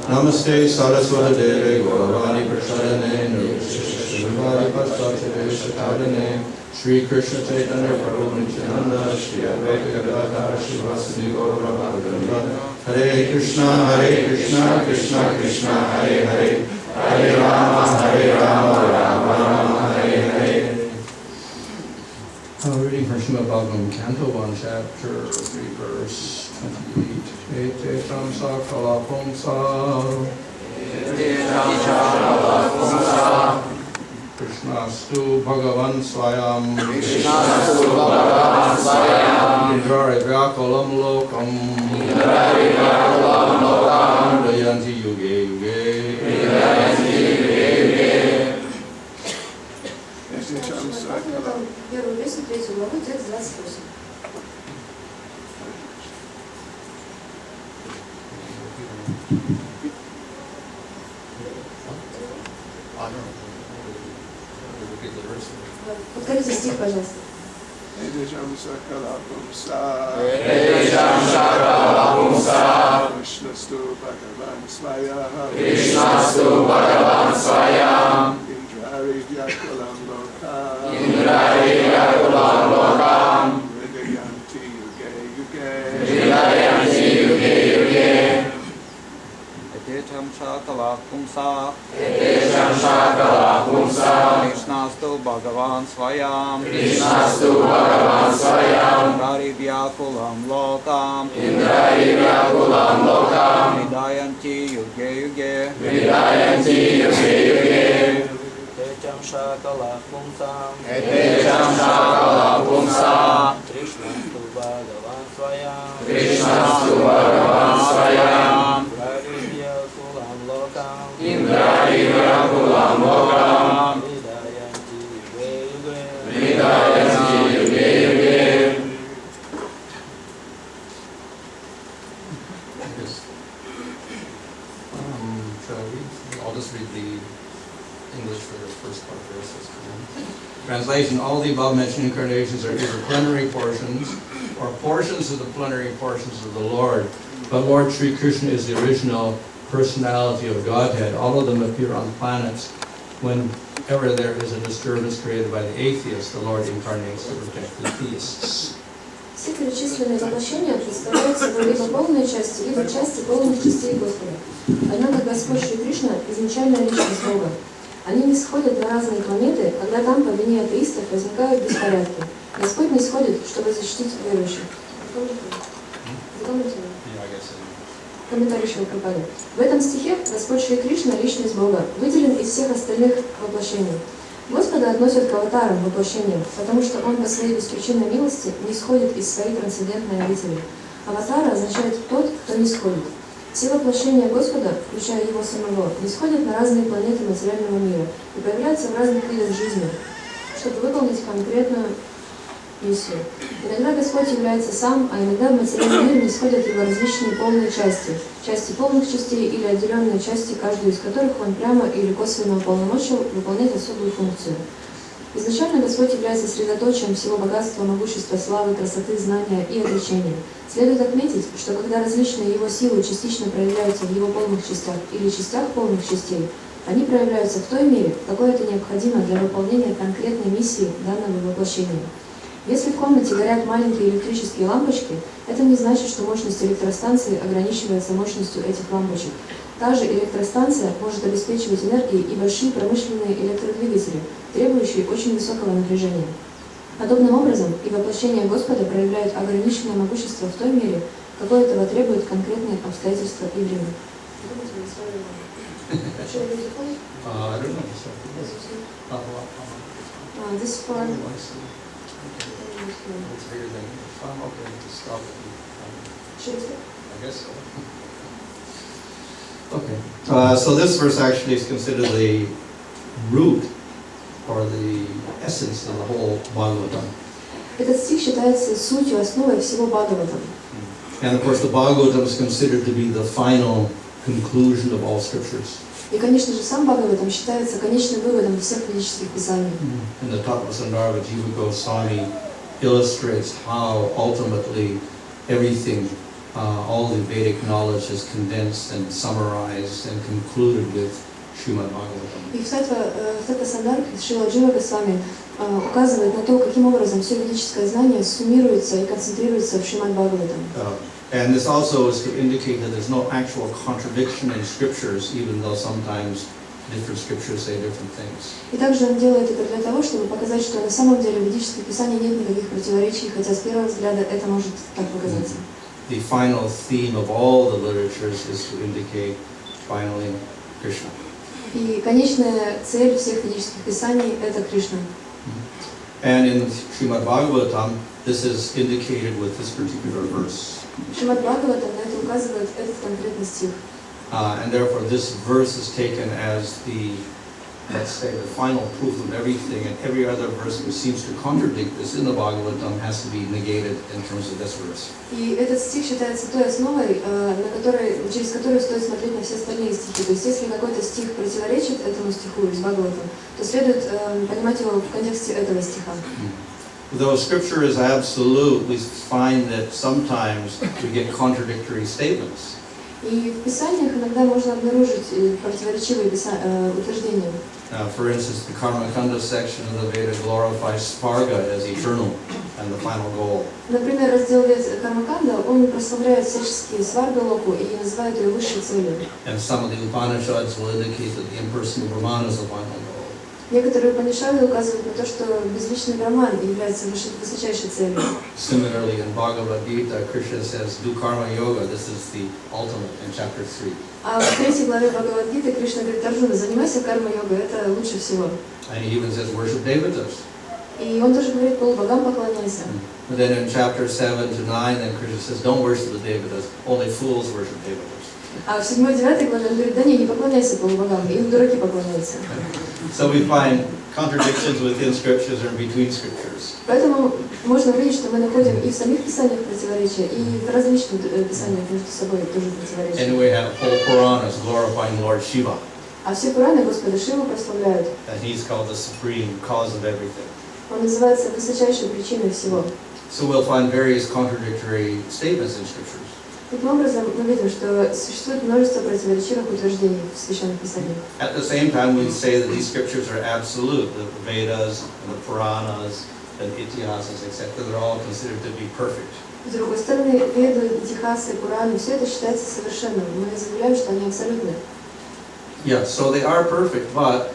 Namaste Saraswati Deve Gauravani Prashadane Nirvishishvimari Paschacharya Shatadane Shri Krishna Chaitanya Prabhu Nityananda Shri Advaita Gadadhara Shivasani Gauravani Hare Krishna Krishna Krishna Hare Hare Hare Rama Rama Rama Hare Hare. Reading from Shrimad Bhagavatam, Canto 1, Chapter 3, Verse 28. Etetam sakala pumsa Krishnastu Bhagavan Swayam Indrari Vyakulam Lokam Dayanti Yuge Yuge. Первую песню, третью главу, текст 28. Повторите стих, пожалуйста. Edejam sakala pumsa Krishnastu Bhagavan Swayam Indrari Vyakulam Lokam Hridayanti Yuge Edejam sakala pumsa Krishnastu Bhagavan Swayam Indrari Vyakulam Lokam Hridayanti Yuge Yuge. Edejam sakala pumsa Krishnastu Bhagavan Swayam Indrari Vyakulam Lokam Hridayanti Yuge. I'll just read the English for the first part of verses. Translation: all the above mentioned incarnations are either plenary portions or portions of the plenary portions of the Lord. But Lord Sri Krishna is the original personality of Godhead. All of them appear on planets. Whenever there is a disturbance created by the atheists, the Lord incarnates to protect the theists. Все перечисленные воплощения представляют собой либо полные части, либо части полных частей Господа. Однако Господь Шри Кришна – изначальная личность Бога. Они не сходят на разные планеты, когда там по вине атеистов возникают беспорядки. Господь не сходит, чтобы защитить верующих. Комментарий Шрила Прабхупады. В этом стихе Господь Шри Кришна, личность Бога, выделен из всех остальных воплощений. Господа относят к аватарам, воплощениям, потому что Он по своей беспричинной милости не сходит из своей трансцендентной обители. Аватара означает «тот, кто не сходит». Все воплощения Господа, включая Его самого, не сходят на разные планеты материального мира и появляются в разных видах жизни, чтобы выполнить конкретную миссию. Иногда Господь является сам, а иногда в материальный мир не сходят Его различные полные части, части полных частей или отделенные части, каждую из которых Он прямо или косвенно уполномочил выполнять особую функцию. Изначально Господь является средоточием всего богатства, могущества, славы, красоты, знания и отречения. Следует отметить, что когда различные Его силы частично проявляются в Его полных частях или частях полных частей, они проявляются в той мере, в какой это необходимо для выполнения конкретной миссии данного воплощения. Если в комнате горят маленькие электрические лампочки, это не значит, что мощность электростанции ограничивается мощностью этих лампочек. Та же электростанция может обеспечивать энергией и большие промышленные электродвигатели, требующие очень высокого напряжения. Подобным образом и воплощение Господа проявляют ограниченное могущество в той мере, какое этого требует конкретные обстоятельства и время. I guess so. Okay. So this verse actually is considered the root or the essence of the whole Bhagavatam. Этот стих считается сутью, основой всего Бхагаватам. And of course the Bhagavatam is considered to be the final conclusion of all scriptures. И, конечно же, сам Бхагаватам считается конечным выводом всех ведических писаний. And the Tattva Jiva Goswami illustrates how ultimately everything, all the Vedic knowledge is condensed and summarized and concluded with Шримад Бхагаватам. И в Tattva Sandarke Шрила Джива Госвами указывает на то, каким образом все ведическое знание суммируется и концентрируется в Шримад Бхагаватам. And this also is to indicate that there's no actual contradiction in scriptures, even though sometimes different scriptures say different things. И также он делает это для того, чтобы показать, что на самом деле в ведических писаниях нет никаких противоречий, хотя с первого взгляда это может так показаться. The final theme of all the literatures is to indicate finally Krishna. И конечная цель всех ведических писаний – это Кришна. And in Srimad Bhagavatam, this is indicated with this particular verse. Шримад Бхагаватам на это указывает этот конкретный стих. And therefore this verse is taken as the, let's say, the final proof of everything, and every other verse which seems to contradict this in the Bhagavatam has to be negated in terms of this verse. И этот стих считается той основой, через которую стоит смотреть на все остальные стихи. То есть если какой-то стих противоречит этому стиху из Бхагаватам, то следует понимать его в контексте этого стиха. Though Scripture is absolute, we find that sometimes we get contradictory statements. И в Писаниях иногда можно обнаружить противоречивые утверждения. For instance, the Karma Kanda section of the Veda glorifies Svarga as eternal and the final goal. Например, раздел Кармаканда, он прославляет всяческие сваргалоку и называет ее высшей целью. And some of the Upanishads will indicate that the impersonal Brahman is the final goal. Некоторые Упанишады указывают на то, что безличный Брахман является высочайшей целью. Similarly, in Bhagavad Gita, Krishna says, do karma yoga, this is the ultimate in chapter 3. А в 3 главе Бхагавад-гиты Кришна говорит: Арджуна, занимайся карма-йогой, это лучше всего. And he even says, worship devatas. И он тоже говорит: полубогам поклоняйся. But then in chapter 7 to 9, then Krishna says, don't worship the devatas, only fools worship devatas. А в 7-9 главе он говорит: да не поклоняйся полубогам, им дураки поклоняются. So we find contradictions within scriptures and between scriptures. Поэтому можно увидеть, что мы находим и в самих писаниях противоречия, и в различных писаниях между собой тоже противоречия. And we have whole Puranas glorifying Lord Shiva. А все Пураны Господа Шиву прославляют. And he's called the supreme cause of everything. Он называется высочайшей причиной всего. So we'll find various contradictory statements in scriptures. Таким образом, мы видим, что существует множество противоречивых утверждений в Священных Писаниях. At the same time, we say that these scriptures are absolute. The Vedas, the Puranas, the Itihasas, etc., they're all considered to be perfect. С другой стороны, Веды, Итихасы, Пураны, все это считается совершенным. Мы заявляем, что они абсолютны. Yeah, so they are perfect, but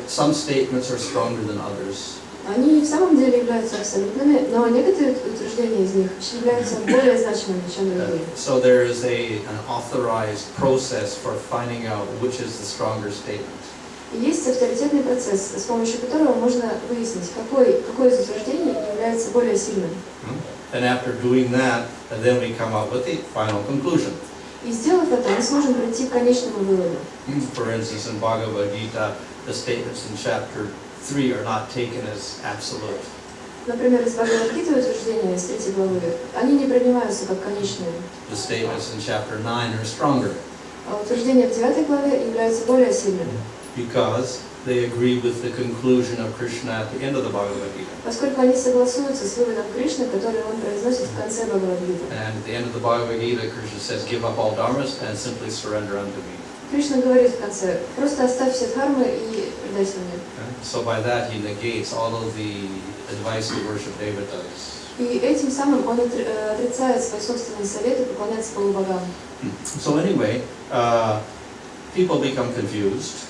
some statements are stronger than others. Они в самом деле являются абсолютными, но некоторые утверждения из них являются более значимыми, чем другие. So there is an authorized process for finding out which is the stronger statement. Есть авторитетный процесс, с помощью которого можно выяснить, какое из утверждений является более сильным. And after doing that, then we come up with the final conclusion. И сделав это, мы сможем прийти к конечному выводу. For instance, in Bhagavad Gita, the statements in chapter 3 are not taken as absolute. Например, из Бхагавад-гиты утверждения из 3 главы, они не принимаются как конечные. The statements in chapter 9 are stronger. А утверждения в 9 главе являются более сильными. Because they agree with the conclusion of Krishna at the end of the Bhagavad Gita. Поскольку они согласуются с выводом Кришны, который он произносит в конце Бхагавад-гиты. And at the end of the Bhagavad Gita, Krishna says, give up all dharmas and simply surrender unto me. Кришна говорит в конце: просто оставь все дхармы и предайся мне. So by that he negates all of the advice to worship devatas. И этим самым он отрицает свои собственные советы поклоняться полубогам. So anyway, people become confused.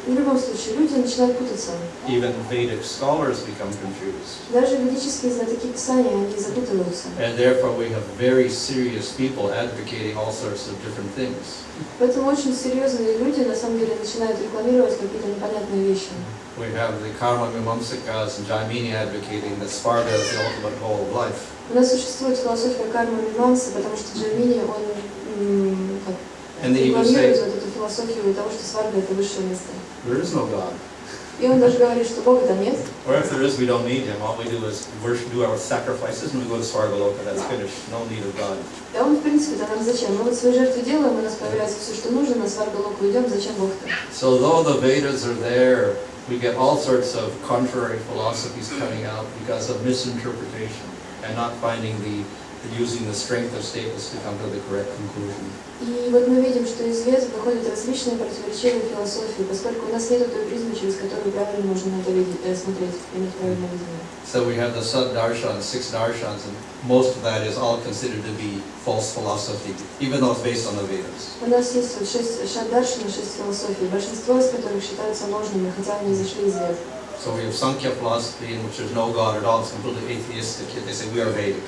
В любом случае, люди начинают путаться. Even Vedic scholars become confused. Даже ведические знатоки Писания, они запутываются. And therefore we have very serious people advocating all sorts of different things. Поэтому очень серьезные люди на самом деле начинают рекламировать какие-то непонятные вещи. We have the Karma Mimamsakas and Jaimini advocating that Svarga is the ultimate goal of life. У нас существует философия кармы Мимамсы, потому что Джаймини, он And they even рекламирует say, вот эту философию того, что сварга это высшее место. There is no God. И он даже говорит, что Бога там нет. Or if there is, we don't need him. All we do is worship, do our sacrifices, and we go to Svargaloka. That's finished. No need of God. Да он, в принципе-то, нам зачем? Мы вот свои жертвы делаем, у нас появляется все, что нужно, на сваргалоку идем, зачем Бог-то? So though the Vedas are there, we get all sorts of contrary philosophies coming out because of misinterpretation and not finding using the strength of statements to come to the correct conclusion. И вот мы видим, что из Вед выходят различные противоречивые философии, поскольку у нас нет той призмы, через которую правильно можно на это смотреть, иметь правильное видение. So we have the sub-darshans, 6 darshans, and most of that is all considered to be false philosophy, even though it's based on the Vedas. У нас есть вот 6 шаддаршин, 6 философий, большинство из которых считаются ложными, хотя они зашли из Вед. So we have Sankhya philosophy, in which there's no God at all, it's completely atheistic. They say we are Vedic.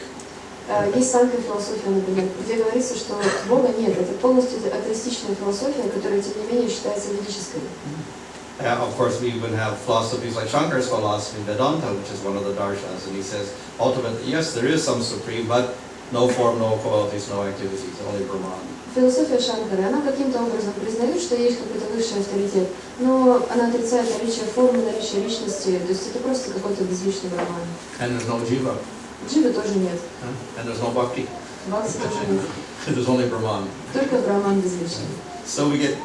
Есть санкха философия, например, где говорится, что Бога нет. Это полностью атеистичная философия, которая, тем не менее, считается ведической. Of course, we even have philosophies like Shankar's philosophy, Vedanta, which is one of the darshans, and he says, ultimately, yes, there is some supreme, but no form, no qualities, no activities, only Brahman. Философия Шанкары, она каким-то образом признает, что есть какой-то высший авторитет, но она отрицает наличие формы, наличие личности, то есть это просто какой-то безличный Брахман. And there's no jiva. Дживы тоже нет. And there's no bhakti. Бхакти тоже нет. There's only Brahman. Только Брахман безличный. So we get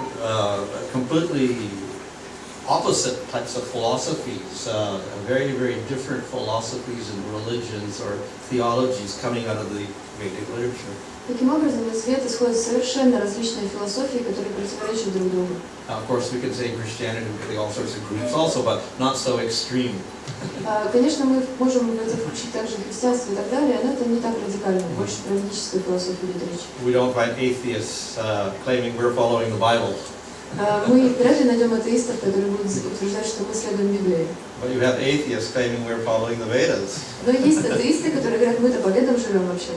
completely opposite types of philosophies, very, very different philosophies and religions or theologies coming out of the Vedic literature. Таким образом, из Вед исходят совершенно различные философии, которые противоречат друг другу. Now, of course, we can say Christianity, we can all sorts of groups also, but not so extreme. Конечно, мы можем в это включить также христианство и так далее, но это не так радикально, больше про ведическую философию идет речь. We don't find atheists claiming we're following the Bible. Мы вряд ли найдем атеистов, которые будут утверждать, что мы следуем Библии. But you have atheists claiming we're following the Vedas. Но есть атеисты, которые говорят, мы-то по ведам живем вообще.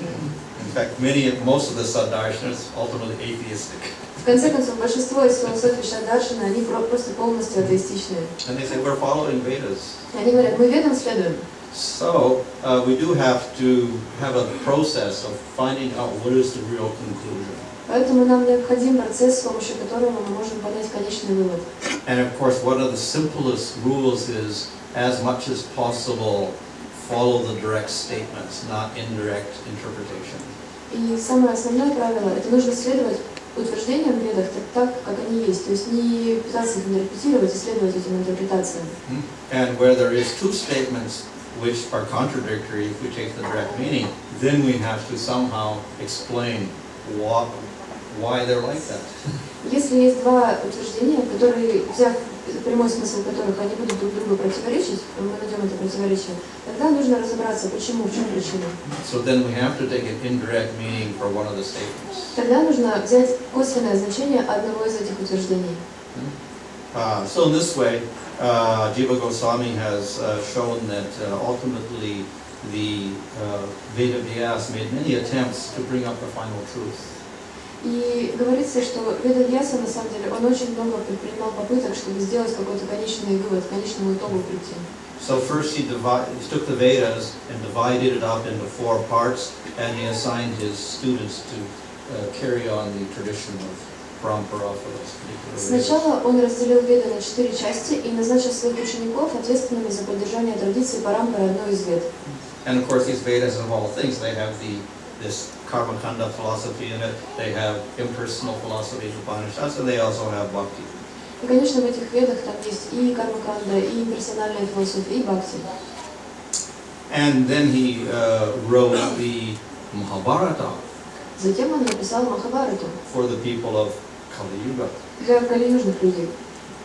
In fact, most of the Saddarshanas are ultimately atheistic. В конце концов, большинство из философий Шаддаршина, они просто полностью атеистичные. And they say we're following Vedas. Они говорят, мы ведам следуем. So we do have to have a process of finding out what is the real conclusion. Поэтому нам необходим процесс, с помощью которого мы можем понять конечный вывод. And of course, one of the simplest rules is, as much as possible, follow the direct statements, not indirect interpretation. И самое основное правило – это нужно следовать утверждениям в ведах так, как они есть, то есть не пытаться их интерпретировать и следовать этим интерпретациям. And where there is two statements which are contradictory, if we take the direct meaning, then we have to somehow explain why they're like that. Если есть два утверждения, которые, взяв прямой смысл которых они будут друг другу противоречить, мы найдем это противоречие, тогда нужно разобраться, почему, в чем причина. So then we have to take an indirect meaning for one of the statements. Тогда нужно взять косвенное значение одного из этих утверждений. So in this way, Jiva Goswami has shown that ultimately the Veda Vyas made many attempts to bring up the final truth. И говорится, что Веда Вьяса, на самом деле, он очень много предпринимал попыток, чтобы сделать какой-то конечный вывод, к конечному итогу прийти. So first he took the Vedas and divided it up into 4 parts, and he assigned his students to carry on the tradition of Parampara for those particular Vedas. Сначала он разделил Веды на 4 части и назначил своих учеников ответственными за поддержание традиции Парампары одной из Вед. And of course these Vedas have all things. They have this Karmakanda philosophy in it, they have impersonal philosophy of Upanishads, and they also have Bhakti. И, конечно, в этих ведах там есть и кармаканда, и имперсональная философия, и бхакти. And then he wrote the Mahabharata Затем он написал Махабхарату for the people of Kali Yuga, для калиюжных людей,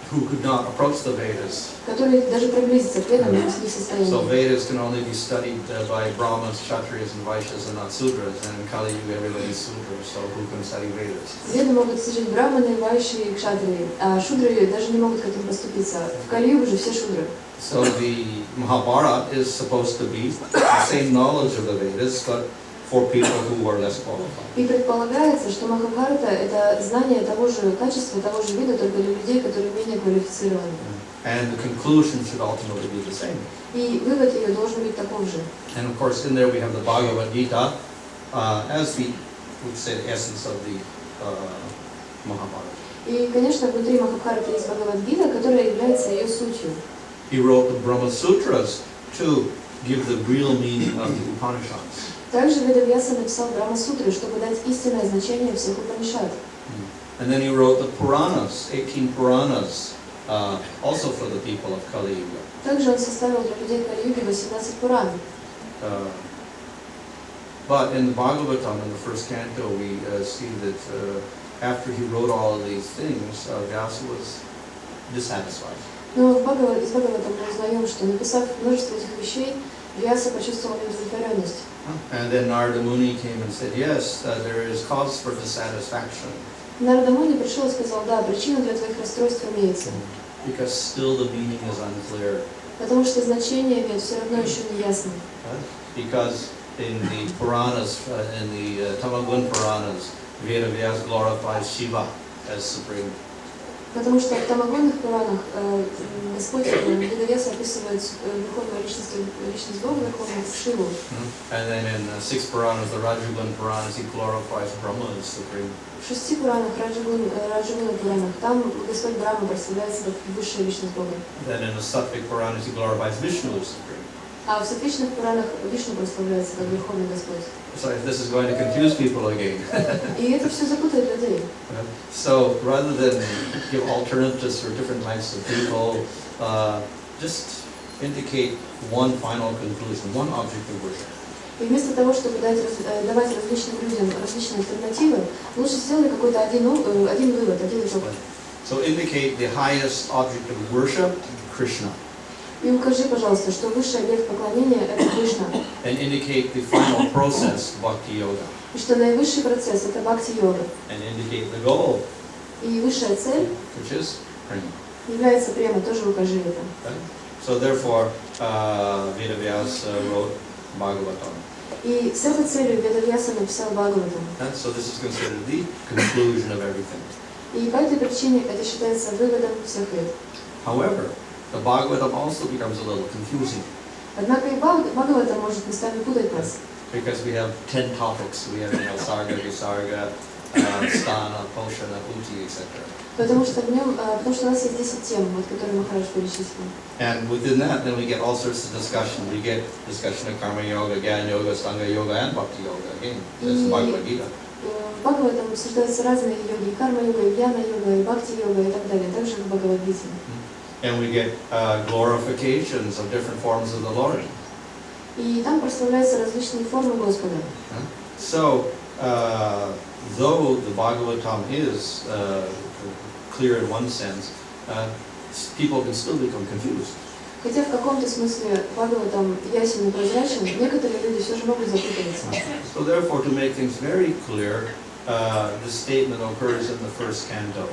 who could not approach the Vedas. которые даже приблизиться к ведам не в So состоянии. Vedas can only be studied by Brahmins, Kshatriyas, and Vaishyas, and not Sudras. And in Kali Yuga, everybody is Sudras, so who can study Vedas? Веды могут служить браманы, вайши и кшатрии, а шудры даже не могут к этим поступиться. В Калиюгу же все шудры. So the Mahabharata is supposed to be the same knowledge of the Vedas, but for people who are less qualified. И предполагается, что Махабхарата – это знание того же качества, того же вида, только для людей, которые менее квалифицированы. And the conclusion should ultimately be the same. И вывод ее должен быть таков же. And of course, in there we have the Bhagavad Gita as the, we'd say, the essence of the Mahabharata. И, конечно, внутри Махабхараты есть Бхагавад-гита, которая является ее сутью. He wrote the Brahma Sutras to give the real meaning of the Upanishads. Также Ведавьяса написал Брахма-сутры, чтобы дать истинное значение всех Упанишад. And then he wrote the Puranas, 18 Puranas, also for the people of Kali Yuga. Также он составил для людей Кали-юги 18 Пуран. But in the Bhagavatam, in the first canto, we see that after he wrote all of these things, Vyasa was dissatisfied. Но из Бхагаватам мы узнаем, что написав множество этих вещей, Вьяса почувствовал неудовлетворенность. And then Narada Muni came and said, yes, there is cause for dissatisfaction. Нарада Муни пришел и сказал, да, причина для твоих расстройств имеется. Because still the meaning is unclear. Потому что значение имеет все равно еще не ясно. Because in the Puranas, in the Tamagun Puranas, Vedavyas glorifies Shiva as supreme. Потому что в Тамагонных Пуранах Господь Ведавьяса описывает Верховную личность Бога, Верховную Шиву. And then in 6 Puranas, the Rajagun Puranas, he glorifies Brahma as supreme. В 6 Пуранах, Раджагуна Пуранах, там Господь Брахма представляется как высшая личность Бога. Then in the Sattvic Puranas, he glorifies Vishnu as supreme. А в сатвичных Пуранах Вишну прославляется как Верховный Господь. So this is going to confuse people again. И это все запутает людей. So rather than give alternatives for different types of people, just indicate one final conclusion, one object of worship. И вместо того, чтобы давать различным людям различные альтернативы, лучше сделай какой-то один вывод, один итог. So indicate the highest object of worship, Krishna. И укажи, пожалуйста, что высший объект поклонения – это Кришна. And indicate the final process, Bhakti Yoga. И что наивысший процесс – это бхакти-йога. And indicate the goal, И высшая цель which is prema. является према, тоже укажи это. So therefore, Vedavyasa wrote Bhagavatam. И с этой целью Ведавьяса написал Бхагаватам. So this is considered the conclusion of everything. И по этой причине это считается выводом всех вед. However, the Bhagavatam also becomes a little confusing. Однако и Бхагаватам может местами путать нас. Because we have 10 topics. We have Sarga, Visarga, Sthana, Poshana, Uti, etc. Потому что у нас есть 10 тем, которые Махарадж перечислил. And within that, then we get all sorts of discussion. We get discussion of Karma Yoga, Jnana Yoga, Sangha Yoga, and Bhakti Yoga. Again, that's the Bhagavad Gita. В Бхагаватам обсуждаются разные йоги, карма-йога, и гьяна-йога, и бхакти-йога и так далее, также как в Бхагавад-гите. And we get glorifications of different forms of the Lord. И там прославляются различные формы Господа. So, though the Bhagavatam is clear in one sense, people can still become confused. Хотя в каком-то смысле Бхагаватам ясен и прозрачен, некоторые люди все же могут запутаться. So therefore, to make things very clear, this statement occurs in the first canto.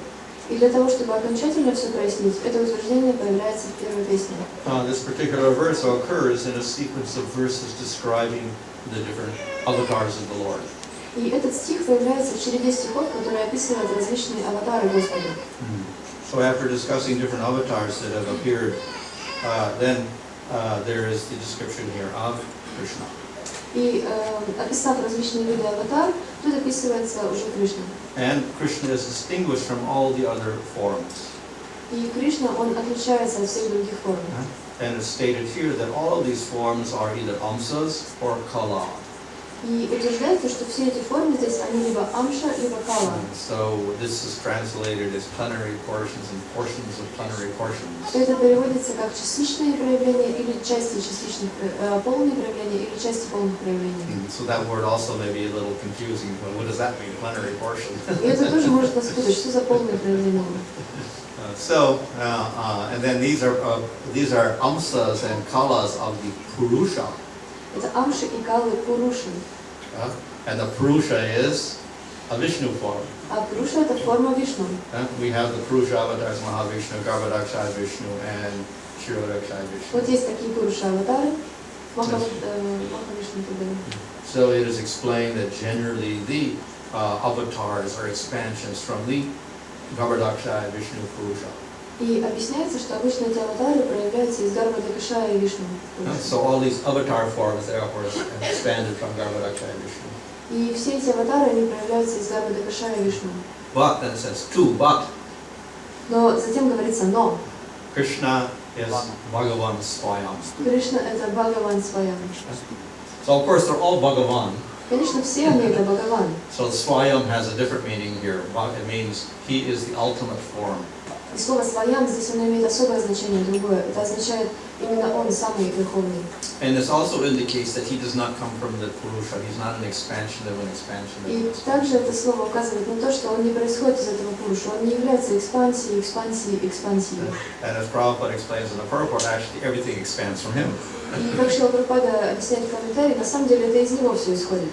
И для того, чтобы окончательно все прояснить, это утверждение появляется в первой песне. This particular verse occurs in a sequence of verses describing the different avatars of the Lord. И этот стих появляется в череде стихов, которые описывают различные аватары Господа. So after discussing different avatars that have appeared, then there is the description here of Krishna. И описав различные виды аватар, тут описывается уже Кришна. And Krishna is distinguished from all the other forms. И Кришна, он отличается от всех других форм. And it's stated here that all of these forms are either amsas or kala. И утверждается, что все эти формы здесь, они либо амша, либо кала. So this is translated as plenary portions and portions of plenary portions. Это переводится как частичные проявления или части частичных, полные проявления или части полных проявлений. So that word also may be a little confusing. What does that mean, plenary portion? И это тоже может нас путать, что за полные проявления. And then these are amsas and kalas of the Purusha. Это амши и калы пуруши. And the Purusha is a Vishnu form. А пуруша это форма Вишну. We have the Purusha avatars, Mahavishnu, Garbhadakshay Vishnu, and Shirodakshay Vishnu. Вот есть такие пуруши аватары, Махавишну и так далее. So it is explained that generally the avatars are expansions from the Garbhadakshay Vishnu Purusha. И объясняется, что обычно эти аватары проявляются из Гарбхадакашая и Вишну. So all these avatar forms, they are expanded from Garbhadakshay Vishnu. И все эти аватары, они проявляются из Гарбхадакашая и Вишну. But, then it says, but Но затем говорится «но». Krishna is Bhagavan Swayam. Кришна — это Бхагаван Сваям. So of course they're all Bhagavan. Конечно, все они — это Бхагаван. So Swayam has a different meaning here. It means he is the ultimate form. И слово «сваям» здесь оно имеет особое значение, другое. Это означает именно он самый верховный. And this also indicates that he does not come from the Purusha. He's not an expansion of an expansion of И an expansion. также это слово указывает на то, что он не происходит из этого Пуруша. Он не является экспансией, экспансией, экспансией. And as Prabhupada explains in the purport, actually everything expands from him. И как Шрила Прабхупада объясняет в комментарии, на самом деле это из него все исходит.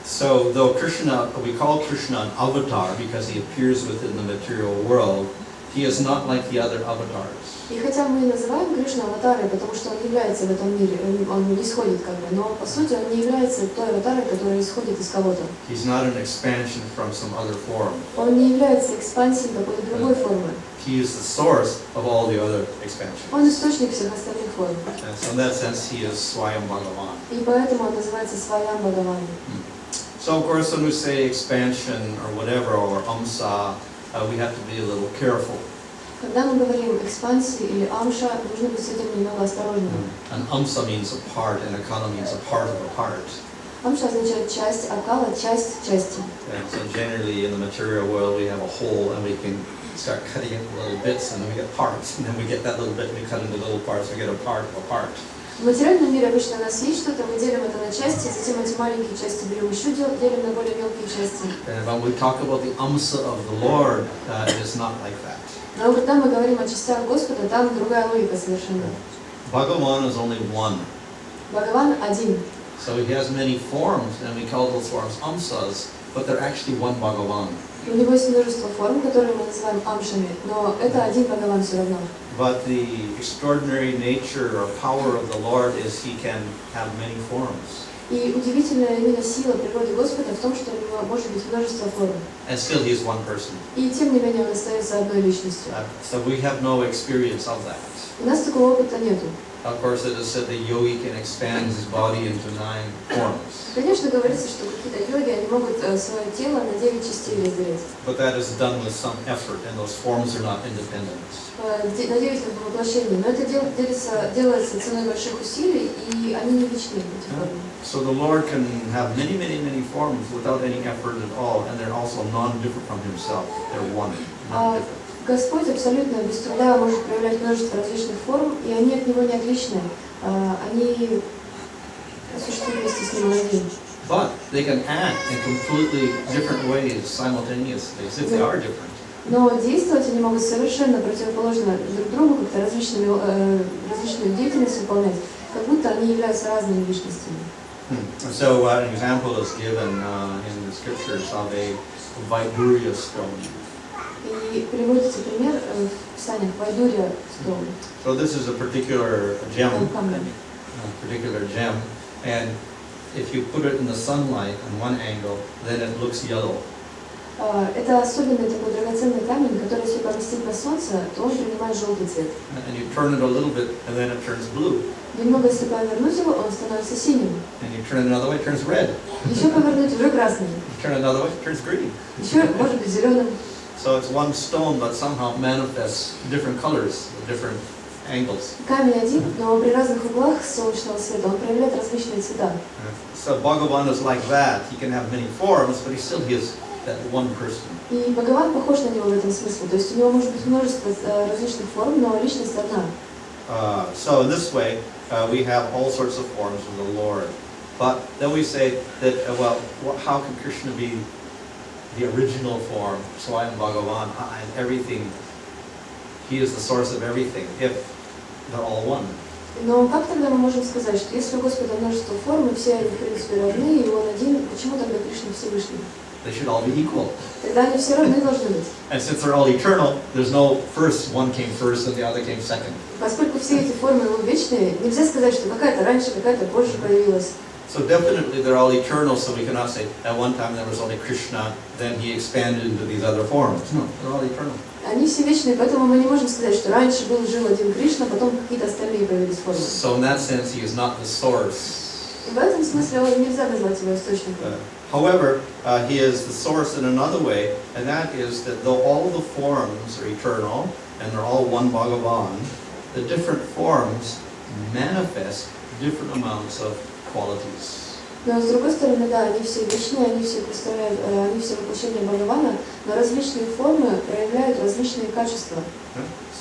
So though Krishna, we call Krishna an avatar because he appears within the material world, he is not like the other avatars. И хотя мы называем Кришну аватарой, потому что он является в этом мире, он не исходит как бы, но по сути он не является той аватарой, которая исходит из кого-то. He's not an expansion from some other form. Он не является экспансией какой-то другой формы. He is the source of all the other expansions. Он источник всех остальных форм. And so in that sense, he is Swayam Bhagavan. И поэтому он называется Сваям Бхагаван. So of course, when we say expansion or whatever, or amsa, we have to be a little careful. Когда мы говорим экспансии или амша, нужно быть с этим немного осторожным. An amsa means a part, and akala means a part of a part. Амша означает часть, акала часть части. And so generally in the material world, we have a whole, and we can start cutting it into little bits, and then we get parts, and then we get that little bit, and we cut into little parts, we get a part of a part. В материальном мире обычно у нас есть что-то, мы делим это на части, затем эти маленькие части берем еще делим на более мелкие части. And when we talk about the amsa of the Lord, it is not like that. Но когда мы говорим о частях Господа, там другая логика совершенно. Bhagavan is only one. Бхагаван один. So he has many forms, and we call those forms amsas, but they're actually one Bhagavan. У него есть множество форм, которые мы называем амшами, но это один Бхагаван все равно. But the extraordinary nature or power of the Lord is he can have many forms. И удивительная именно сила природы Господа в том, что у него может быть множество форм. And still he is one person. И тем не менее он остается одной личностью. So we have no experience of that. У нас такого опыта нету. Of course, it is said the yogi can expand his body into 9 forms. Конечно, говорится, что какие-то йоги, они могут свое тело на 9 частей разделить. But that is done with some effort, and those forms are not independent. На 9 воплощений. Но это делается ценой больших усилий, и они не вечны, эти формы. So the Lord can have many, many, many forms without any effort at all, and they're also non-different from himself. They're one, not different. Господь абсолютно без труда может проявлять множество различных форм, и они от Него не отличны. Они существуют вместе с Ним один. But they can act in completely different ways simultaneously, as if they are different. Но действовать они могут совершенно противоположно друг другу, как-то различную деятельность выполнять, как будто они являются разными личностями. So an example is given in the scriptures of a Vaidurya stone. И приводится пример в Писаниях Вайдурья стол. So this is a particular gem, and if you put it in the sunlight on one angle, then it looks yellow. Это особенный такой драгоценный камень, который, если поместить на солнце, то он принимает желтый цвет. And you turn it a little bit, and then it turns blue. Немного, если повернуть его, он становится синим. And you turn it another way, it turns red. Еще повернуть, уже красный. You turn it another way, it turns green. Еще, может быть, зеленым. So it's one stone, but somehow manifests different colors, different angles. Камень один, но при разных углах солнечного света он проявляет различные цвета. So Bhagavan is like that. He can have many forms, but he still is that one person. И Бхагаван похож на него в этом смысле. То есть у него может быть множество различных форм, но личность одна. So in this way, we have all sorts of forms of the Lord. But then we say that, how can Krishna be the original form, Swayam Bhagavan, and everything? He is the source of everything, if they're all one. Но как тогда мы можем сказать, что если у Господа множество форм, и все они, в принципе, равны, и Он один, почему тогда Кришна Всевышний? They should all be equal. Тогда они все равны должны быть. And since they're all eternal, there's no first, one came first and the other came second. Поскольку все эти формы его вечные, нельзя сказать, что какая-то раньше, какая-то позже появилась. So definitely they're all eternal, so we cannot say, at one time there was only Krishna, then he expanded into these other forms. No, they're all eternal. Они все вечные, поэтому мы не можем сказать, что раньше жил один Кришна, потом какие-то остальные появились формы. So in that sense, he is not the source. В этом смысле нельзя назвать его источником. However, he is the source in another way, and that is that though all the forms are eternal and they're all one Bhagavan, the different forms manifest different amounts of qualities. Но с другой стороны, да, они все вечные, они все представляют, они все воплощения Бхагавана, но различные формы проявляют различные качества.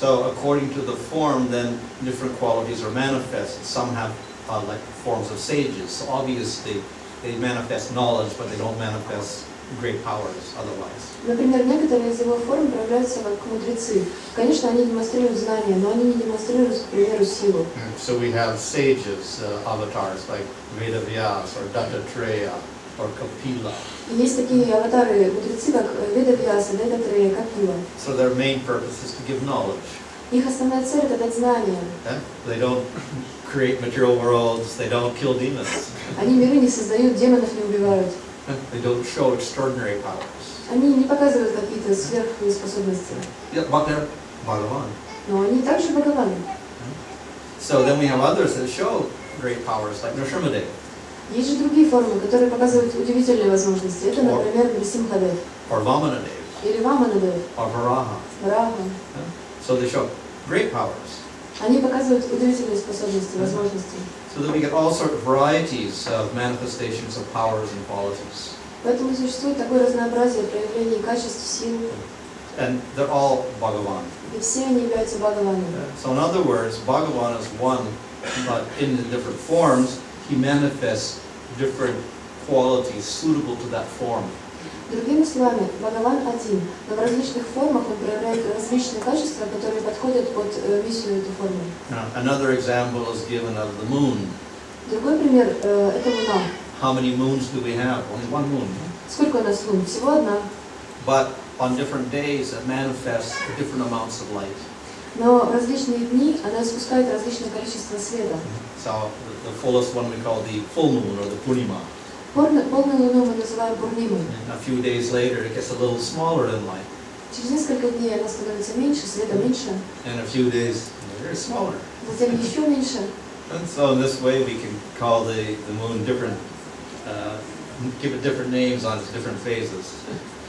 So according to the form, then different qualities are manifested. Some have like forms of sages. So obviously they manifest knowledge, but they don't manifest great powers otherwise. Например, некоторые из его форм проявляются как мудрецы. Конечно, они демонстрируют знания, но они не демонстрируют, к примеру, силу. So we have sages, avatars like Vedavyas or Dattatreya or Kapila. И есть такие аватары, мудрецы, как Ведавьяса, Даттатрея, Капила. So their main purpose is to give knowledge. Их основная цель – это дать знания. They don't create material worlds, they don't kill demons. Они миры не создают, демонов не убивают. They don't show extraordinary powers. Они не показывают какие-то сверхспособности. Yeah, but they're Bhagavan. Но они также Бхагаваны. So then we have others that show great powers, like Nrsimhadev. Есть же другие формы, которые показывают удивительные возможности. Это, например, Нрсимхадев. Or Vamanadev. Или Ваманадев. Or Varaha. Вараха. So they show great powers. Они показывают удивительные способности, возможности. So that we get all sorts of varieties of manifestations of powers and qualities. Поэтому существует такое разнообразие проявлений качеств, сил. And they're all Bhagavan. И все они являются Бхагаванами. So in other words, Bhagavan is one, but in the different forms, he manifests different qualities suitable to that form. Другими словами, Бхагаван один, но в различных формах он проявляет различные качества, которые подходят под миссию этой формы. Another example is given of the moon. Другой пример – это Луна. How many moons do we have? Only one moon. Сколько у нас лун? Всего одна. But on different days, it manifests different amounts of light. Но в различные дни она испускает различное количество света. So the fullest one we call the full moon or the Purnima. Полную луну мы называем Пурнимой. And a few days later, it gets a little smaller in light. Через несколько дней она становится меньше, света меньше. And a few days later, it's smaller. Затем еще меньше. And so in this way, we can call the moon different, give it different names on its different phases.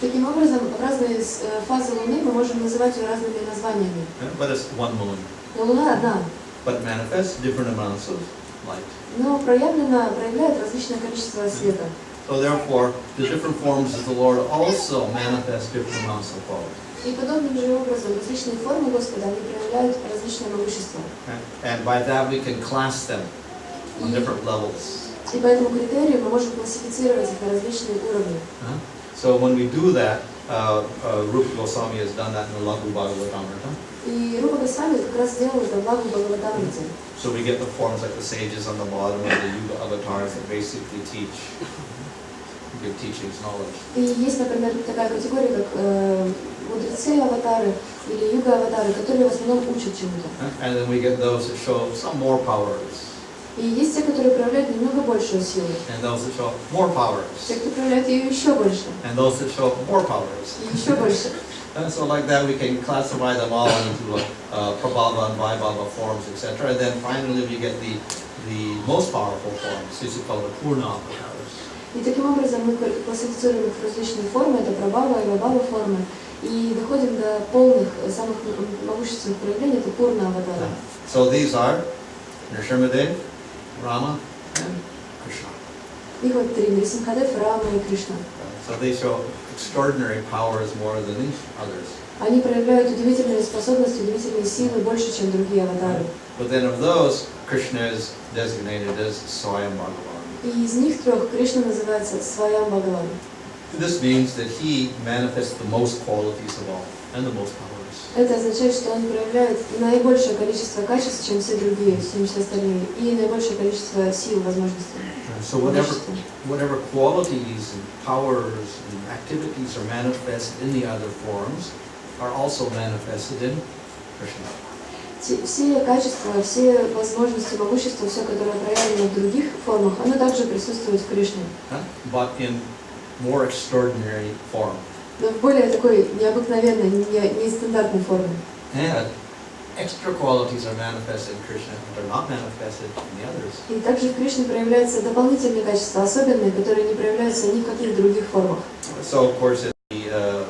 Таким образом, в разные фазы Луны мы можем называть ее разными названиями. But it's one moon. Но Луна одна. But it manifests different amounts of light. Но проявляет различное количество света. So therefore, the different forms of the Lord also manifest different amounts of quality. И подобным же образом различные формы Господа, они проявляют различное могущество. And by that we can class them on different levels. И по этому критерию мы можем классифицировать их на различные уровни. So when we do that, Rupa Goswami has done that in the Laghu Bhagavatamrita. И Рупа Госвами как раз сделал это в Лагу Бхагаватамрите. So we get the forms like the sages on the bottom, or the Yuga avatars that basically teach, give teachings, knowledge. И есть, например, такая категория, как мудрецы-аватары или юга-аватары, которые в основном учат чему-то. And then we get those that show some more powers. И есть те, которые проявляют немного большую силу. And those that show more powers. Те, кто проявляет ее еще больше. And those that show more powers. И еще больше. And so like that we can classify them all into Prabhava and Vaibhava forms, etc. And then finally we get the most powerful forms, these are called the Purna avatars. И таким образом мы классифицируем их в различные формы, это Прабхава и Вайбхава формы, и доходим до полных, самых могущественных проявлений, это Пурна аватара. So these are Nrsimhadev, Rama, and Krishna. Их вот три: Нрсимхадев, Рама и Кришна. So they show extraordinary powers more than these others. Они проявляют удивительные способности, удивительные силы больше, чем другие аватары. But then of those, Krishna is designated as Swayam Bhagavan. И из них трех Кришна называется Сваям Бхагаван. This means that he manifests the most qualities of all and the most powers. Это означает, что он проявляет наибольшее количество качеств, чем все другие, чем все остальные, и наибольшее количество сил, возможностей. So whatever qualities and powers and activities are manifested in the other forms are also manifested in Krishna. Все качества, все возможности, могущества, все, которое проявлено в других формах, оно также присутствует в Кришне. But in more extraordinary form. Но в более такой необыкновенной, нестандартной форме. And extra qualities are manifested in Krishna that are not manifested in the others. И также в Кришне проявляются дополнительные качества, особенные, которые не проявляются ни в каких других формах. So, of course, in the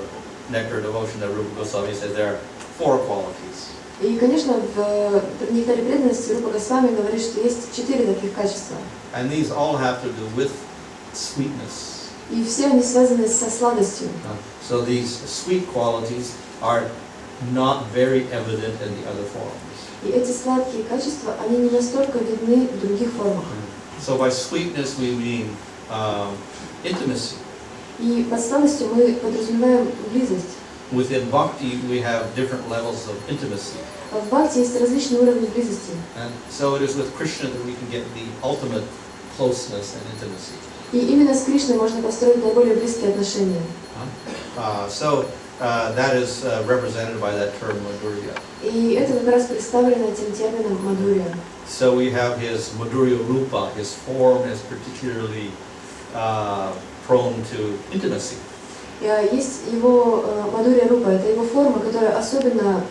Nectar Devotion that Rupa Goswami said, there are 4 qualities. И, конечно, в «Нектаре преданности» Рупа Госвами говорит, что есть 4 таких качества. And these all have to do with sweetness. И все они связаны со сладостью. So these sweet qualities are not very evident in the other forms. И эти сладкие качества, они не настолько видны в других формах. So by sweetness we mean intimacy. И под сладостью мы подразумеваем близость. Within bhakti we have different levels of intimacy. В бхакти есть различные уровни близости. And so it is with Krishna that we can get the ultimate closeness and intimacy. И именно с Кришной можно построить наиболее близкие отношения. So that is represented by that term Madhurya. И это как раз представлено этим термином Мадхурья. So we have his Madhurya Rupa, his form is particularly prone to intimacy. Есть его Мадхурья Рупа, это его форма, которая особенно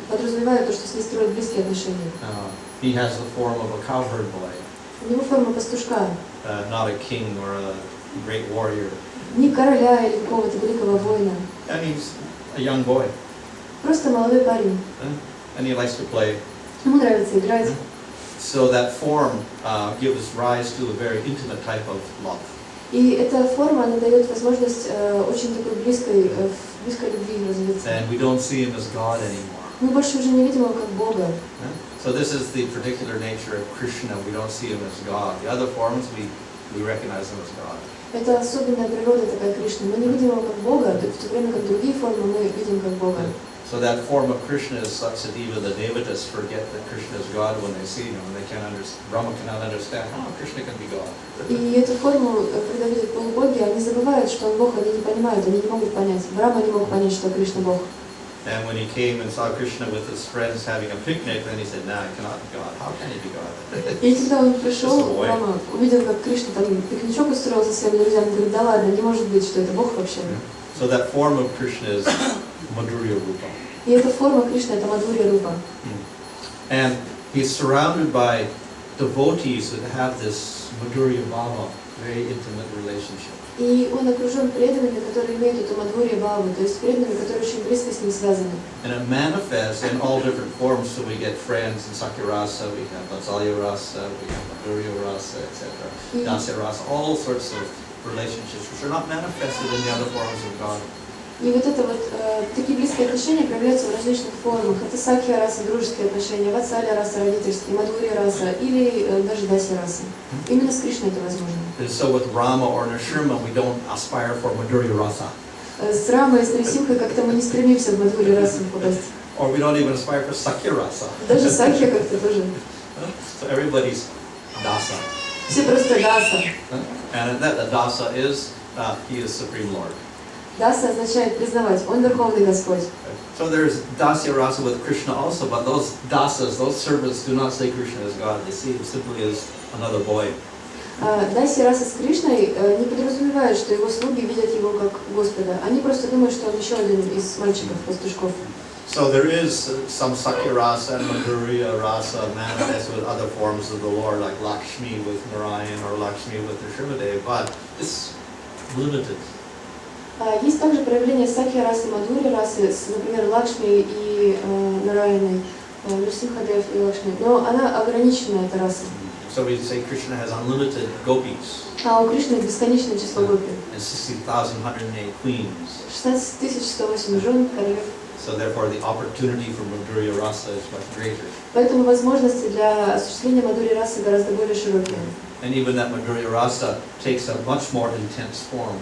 подразумевает то, что с ней строят близкие отношения. He has the form of a cowherd boy, У него форма пастушка, not a king or a great warrior. не короля или какого-то великого воина, And he's a young boy, просто молодой парень. and he likes to play. Ему нравится играть. So that form gives rise to a very intimate type of love. И эта форма, она дает возможность очень такой близкой любви развиться. And we don't see him as God anymore. Мы больше уже не видим его как Бога. So this is the particular nature of Krishna. We don't see him as God. The other forms we recognize him as God. Это особенная природа такая Кришны. Мы не видим его как Бога, в то время как другие формы мы видим как Бога. So that form of Krishna is such that even the Devatas forget that Krishna is God when they see him, and they can't understand. Brahma cannot understand how Krishna can be God. И эту форму, когда видят полубоги, они забывают, что он Бог, они не понимают, они не могут понять. Брахма не мог понять, что Кришна Бог. And when he came and saw Krishna with his friends having a picnic, then he said, "Nah, I cannot be God. How can he be God?" И когда он пришел, Брахма увидел, как Кришна там пикничок устроил со своими друзьями, говорит, да ладно, не может быть, что это Бог вообще. So that form of Krishna is Madhurya Rupa. И эта форма Кришны, это Мадхурья Рупа. And he's surrounded by devotees that have this Madhurya Bhava, very intimate relationship. И он окружен преданными, которые имеют эту Мадхурья Бхаву, то есть преданными, которые очень близко с ним связаны. And it manifests in all different forms, so we get friends in Sakya-rasa, we have Vatsalya-rasa, we have Madhurya-rasa, etc. Dasya-rasa, all sorts of relationships which are not manifested in the other forms of God. И вот это вот такие близкие отношения проявляются в различных формах. Это сакья раса, дружеские отношения, ватсалья раса, родительские, мадхурья раса или даже дасья раса. Именно с Кришной это возможно. So with Rama or Nrsimha, we don't aspire for Madhurya rasa. С Рамой и с Нарисимхой как-то мы не стремимся в мадхурья расу попасть. Or we don't even aspire for Sakya rasa. Даже сакья как-то тоже. So everybody's dasa. Все просто даса. And that dasa is, he is Supreme Lord. Даса означает признавать, он Верховный Господь. So there's dasya rasa with Krishna also, but those dasas, those servants do not see Krishna as God. They see him simply as another boy. Дасья раса с Кришной не подразумевает, что его слуги видят его как Господа. Они просто думают, что он еще один из мальчиков-пастушков. So there is some Sakya rasa and Madhurya rasa manifest with other forms of the Lord, like Lakshmi with Narayan or Lakshmi with Nrsimhadev, but it's limited. Есть также проявление сакья расы, мадхурья расы, например, Лакшми и Нараяной, Нрсимхадев и Лакшми, но она ограничена, эта раса. So we say Krishna has unlimited gopis. А у Кришны бесконечное число гопи. And 60,108 queens. 16108 жен, королев. So therefore the opportunity for Madhurya rasa is much greater. Поэтому возможности для осуществления мадхурья расы гораздо более широкие. And even that Madhurya rasa takes a much more intense form.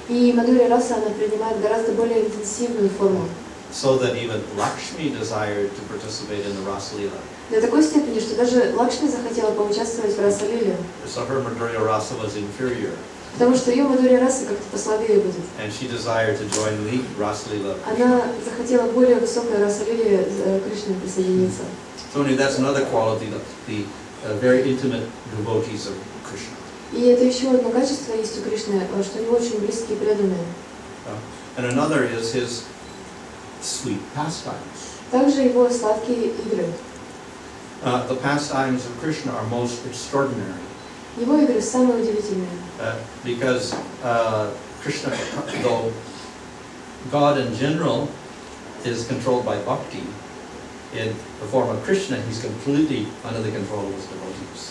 И мадхурья раса, она принимает гораздо более интенсивную форму. So that even Lakshmi desired to participate in the Rasa Leela. До такой степени, что даже Лакшми захотела поучаствовать в Раса-лиле. So her Madhurya rasa was inferior. Потому что ее мадхурья раса как-то послабее будет. And she desired to join the Rasa Leela. Она захотела более высокой Раса-лиле Кришне присоединиться. So anyway, that's another quality, the very intimate devotees of Krishna. И это еще одно качество есть у Кришны, что у него очень близкие преданные. And another is his sweet pastimes. Также его сладкие игры. The pastimes of Krishna are most extraordinary Его игры самые удивительные. because Krishna, though God in general is controlled by bhakti, in the form of Krishna, he's completely under the control of his devotees.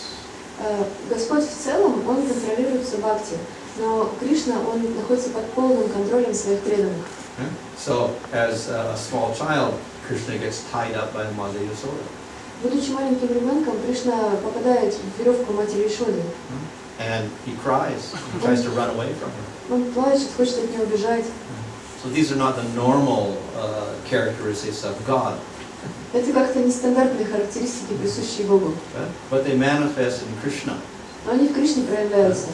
Господь в целом, Он контролируется бхакти, но Кришна, Он находится под полным контролем своих преданных. So, as a small child, Krishna gets tied up by Mother Yasoda. Будучи маленьким ребенком, Кришна попадает в веревку матери Ишоды. And he cries, he tries to run away from her. Он плачет, хочет от нее убежать. So these are not the normal characteristics of God, Это как-то нестандартные характеристики, присущие Богу. but they manifest in Krishna Но они в Кришне проявляются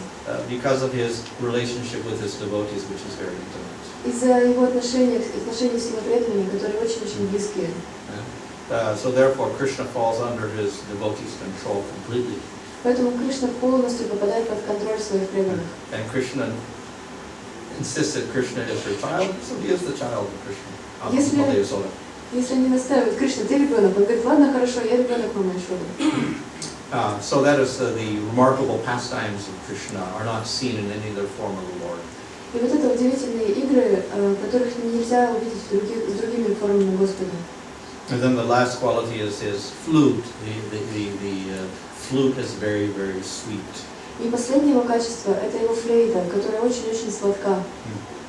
because of his relationship with his devotees, which is very intimate. из-за его отношений с его преданными, которые очень-очень близкие. So therefore, Krishna falls under his devotees' control completely. Поэтому Кришна полностью попадает под контроль своих преданных. And Krishna insists that Krishna is her child, so he is the child of Krishna. Yes, Mother ma'am. Yasoda. Если они настаивают, Кришна, ты ребенок, он говорит, ладно, хорошо, я ребенок мамы Ишоды. So that is the remarkable pastimes of Krishna are not seen in any other form of the Lord. И вот это удивительные игры, которых нельзя увидеть с другими формами Господа. And then the last quality is his flute. The flute is very, very sweet. И последнее его качество – это его флейта, которая очень-очень сладка.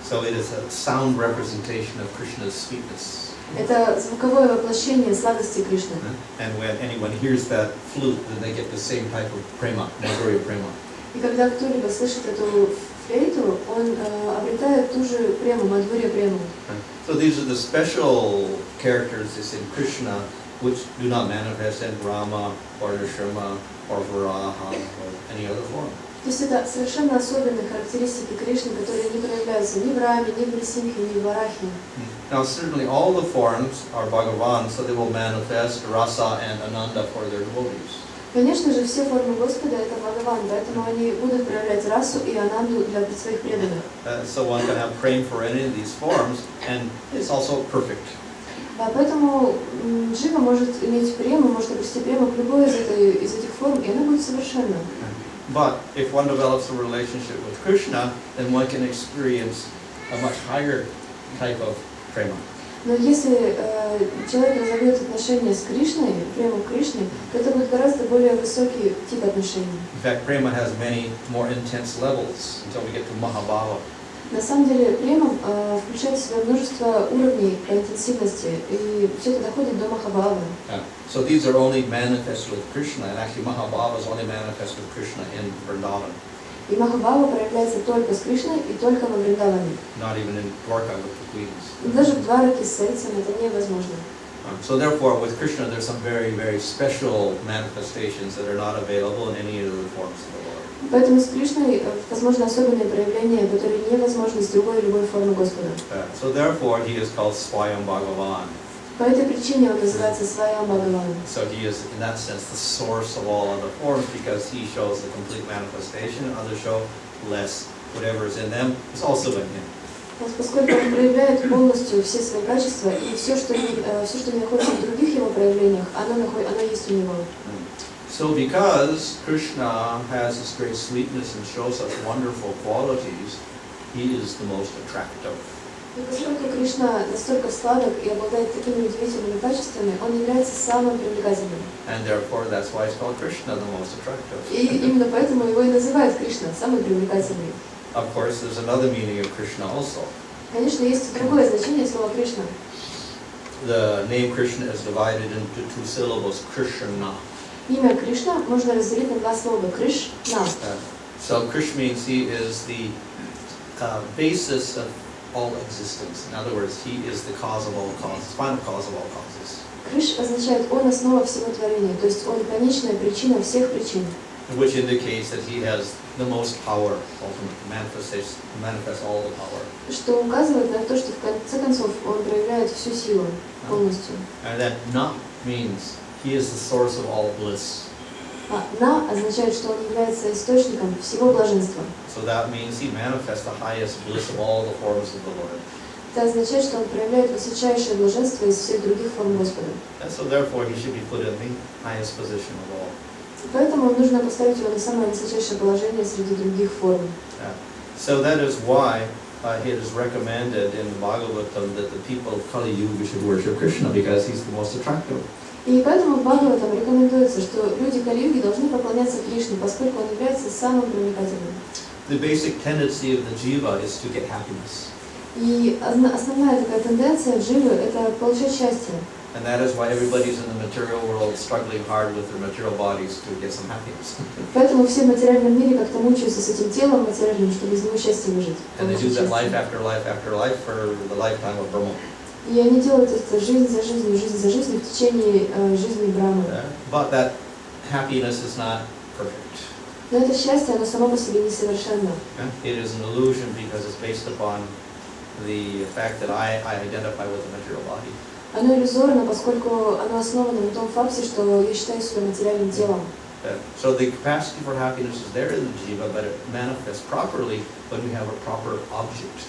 So it is a sound representation of Krishna's sweetness. Это звуковое воплощение сладости Кришны. And when anyone hears that flute, then they get the same type of prema, madhurya prema. И когда кто-либо слышит эту флейту, он обретает ту же прему, мадхурья прему. So these are the special characteristics in Krishna which do not manifest in Rama or Nrsimha or Varaha or any other form. То есть это совершенно особенные характеристики Кришны, которые не проявляются ни в Раме, ни в Нрисимхе, ни в Варахе. Now certainly all the forms are Bhagavan, so they will manifest Rasa and Ananda for their devotees. Конечно же, все формы Господа – это Бхагаван, поэтому они будут проявлять расу и ананду для своих преданных. So one can have praying for any of these forms, and it's also perfect. Поэтому джива может иметь прему, может обрести прему к любой из этих форм, и она будет совершенна. But if one develops a relationship with Krishna, then one can experience a much higher type of prema. Но если человек разовьет отношения с Кришной, прему к Кришне, то это будет гораздо более высокий тип отношений. In fact, prema has many more intense levels until we get to Mahabhava. На самом деле, према включает в себя множество уровней по интенсивности, и все это доходит до Махабхавы. So these are only manifest with Krishna, and actually Mahabhava is only manifest with Krishna in Vrindavan. И Махабхава проявляется только с Кришной и только во Вриндаване. Not even in Dwarka with the queens. И даже в Двараке с царицами это невозможно. So therefore, with Krishna, there's some very, very special manifestations that are not available in any of the forms of the Lord. Поэтому с Кришной возможны особенные проявления, которые невозможны с любой формы Господа. So therefore, he is called Swayam Bhagavan. По этой причине он называется Сваям Бхагаван. So he is, in that sense, the source of all other forms because he shows the complete manifestation, and others show less. Whatever is in them is also in him. Поскольку он проявляет полностью все свои качества, и все, что не находится в других его проявлениях, оно есть у него. So because Krishna has this great sweetness and shows such wonderful qualities, he is the most attractive. И поскольку Кришна настолько сладок и обладает такими удивительными качествами, он является самым привлекательным. And therefore, that's why it's called Krishna, the most attractive. И именно поэтому его и называют Кришна, самый привлекательный. Of course, there's another meaning of Krishna also. Конечно, есть другое значение слова Кришна. The name Krishna is divided into two syllables, Krishna. Имя Кришна можно разделить на два слова Кришна. So Krishna means he is the basis of all existence. In other words, he is the cause of all causes, final cause of all causes. Криш означает он основа всего творения, то есть он конечная причина всех причин. Which indicates that he has the most power, ultimately manifests all the power. Что указывает на то, что в конце концов он проявляет всю силу полностью. And that na means he is the source of all bliss. А на означает, что он является источником всего блаженства. So that means he manifests the highest bliss of all the forms of the Lord. Это означает, что он проявляет высочайшее блаженство из всех других форм Господа. And so therefore he should be put in the highest position of all. Поэтому нужно поставить его на самое высочайшее положение среди других форм. So that is why it is recommended in Bhagavatam that the people of Kali Yuga should worship Krishna because he's the most attractive. И поэтому в Бхагаватам рекомендуется, что люди Кали-юги должны поклоняться Кришне, поскольку он является самым привлекательным. The basic tendency of the jiva is to get happiness. И основная такая тенденция дживы – это получать счастье. And that is why everybody's in the material world struggling hard with their material bodies to get some happiness. Поэтому все в материальном мире как-то мучаются с этим телом материальным, чтобы из него счастье выжить. And they do that life after life after life for the lifetime of Brahma. И они делают это жизнь за жизнью в течение жизни Брамы. But that happiness is not perfect. Но это счастье, оно само по себе несовершенно. It is an illusion because it's based upon the fact that I identify with the material body. Оно иллюзорно, поскольку оно основано на том факте, что я считаю себя материальным телом. So the capacity for happiness is there in the jiva, but it manifests properly when we have a proper object.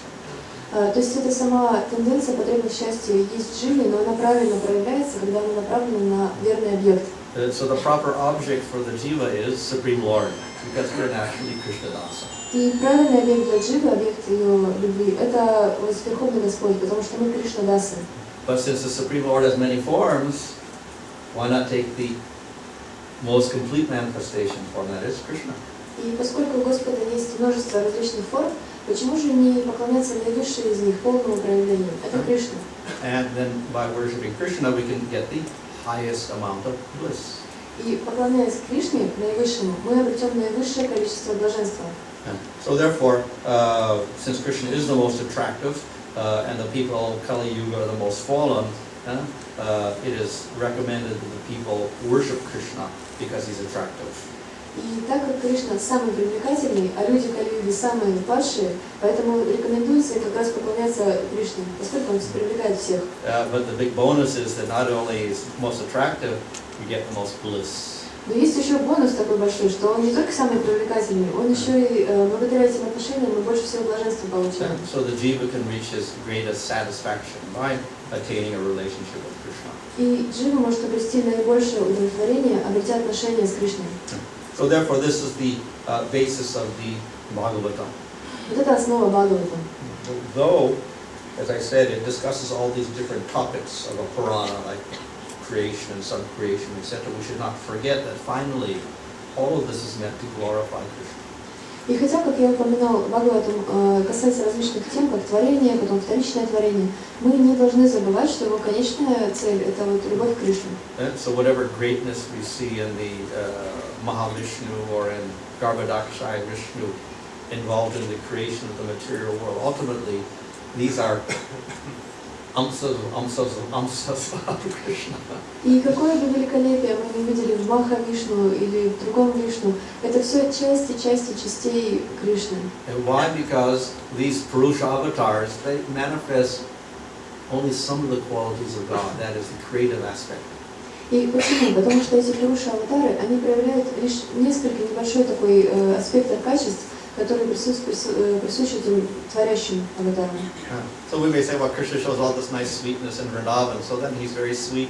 То есть это сама тенденция, потребность счастья есть в дживе, но она правильно проявляется, когда она направлена на верный объект. So the proper object for the jiva is Supreme Lord, because we're naturally Krishna Dasa. И правильный объект для дживы, объект ее любви, это Верховный Господь, потому что мы Кришна Дасы. But since the Supreme Lord has many forms, why not take the most complete manifestation form, that is Krishna? И поскольку у Господа есть множество различных форм, почему же не поклоняться наивысшей из них, полному проявлению? Это Кришна. And then by worshiping Krishna, we can get the highest amount of bliss. И поклоняясь Кришне, наивысшему, мы обретем наивысшее количество блаженства. So therefore, since Krishna is the most attractive, and the people of Kali Yuga are the most fallen, it is recommended that the people worship Krishna because he's attractive. И так как Кришна самый привлекательный, а люди Кали-юги самые падшие, поэтому рекомендуется как раз поклоняться Кришне, поскольку он привлекает всех. But the big bonus is that not only is most attractive, you get the most bliss. Но есть еще бонус такой большой, что он не только самый привлекательный, он еще и благодаря этим отношениям мы больше всего блаженства получаем. So the jiva can reach his greatest satisfaction by attaining a relationship with Krishna. И джива может обрести наибольшее удовлетворение, обретя отношения с Кришной. So therefore, this is the basis of the Bhagavatam. Вот это основа Бхагаватам. Though, as I said, it discusses all these different topics of a Purana, like creation and sub-creation, etc. We should not forget that finally, all of this is meant to glorify Krishna. И хотя, как я упоминал, Бхагаватам касается различных тем, как творение, потом вторичное творение, мы не должны забывать, что его конечная цель – это вот любовь к Кришне. So whatever greatness we see in the Mahavishnu or in Garbhodakshaya Vishnu involved in the creation of the material world, ultimately, these are amsas of Krishna. И какое бы великолепие мы не видели в Маха-Вишну или в другом Вишну, это все части частей Кришны. And why? Because these Purusha avatars, they manifest only some of the qualities of God, that is the creative aspect. И почему? Потому что эти Пуруша-аватары, они проявляют лишь несколько небольшой такой аспект качеств, которые присущи этим творящим аватарам. So we may say, well, Krishna shows all this nice sweetness in Vrindavan, so then he's very sweet.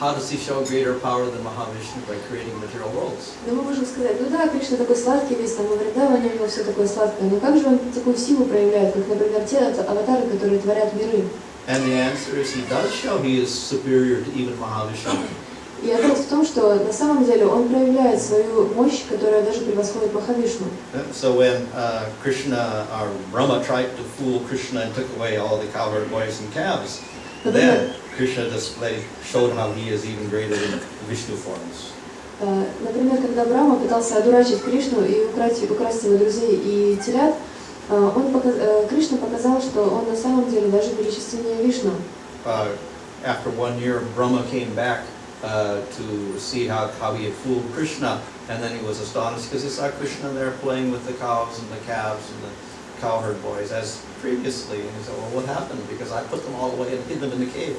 How does he show greater power than Mahavishnu by creating material worlds? Но мы можем сказать, ну да, Кришна такой сладкий весь, там, во Вриндаване у него все такое сладкое, но как же он такую силу проявляет, как, например, те аватары, которые творят миры? And the answer is he does show he is superior to even Mahavishnu. И ответ в том, что на самом деле он проявляет свою мощь, которая даже превосходит Махавишну. So when Krishna or Brahma tried to fool Krishna and took away all the cowherd boys and calves, then Krishna showed how he is even greater than Vishnu forms. Например, когда Брахма пытался одурачить Кришну и украсть его друзей и телят, Кришна показал, что он на самом деле даже величественнее Вишну. After 1 year, Brahma came back to see how he had fooled Krishna, and then he was astonished because he saw Krishna there playing with the cows and the calves and the cowherd boys as previously. And he said, well, what happened? Because I put them all away and hid them in the cave.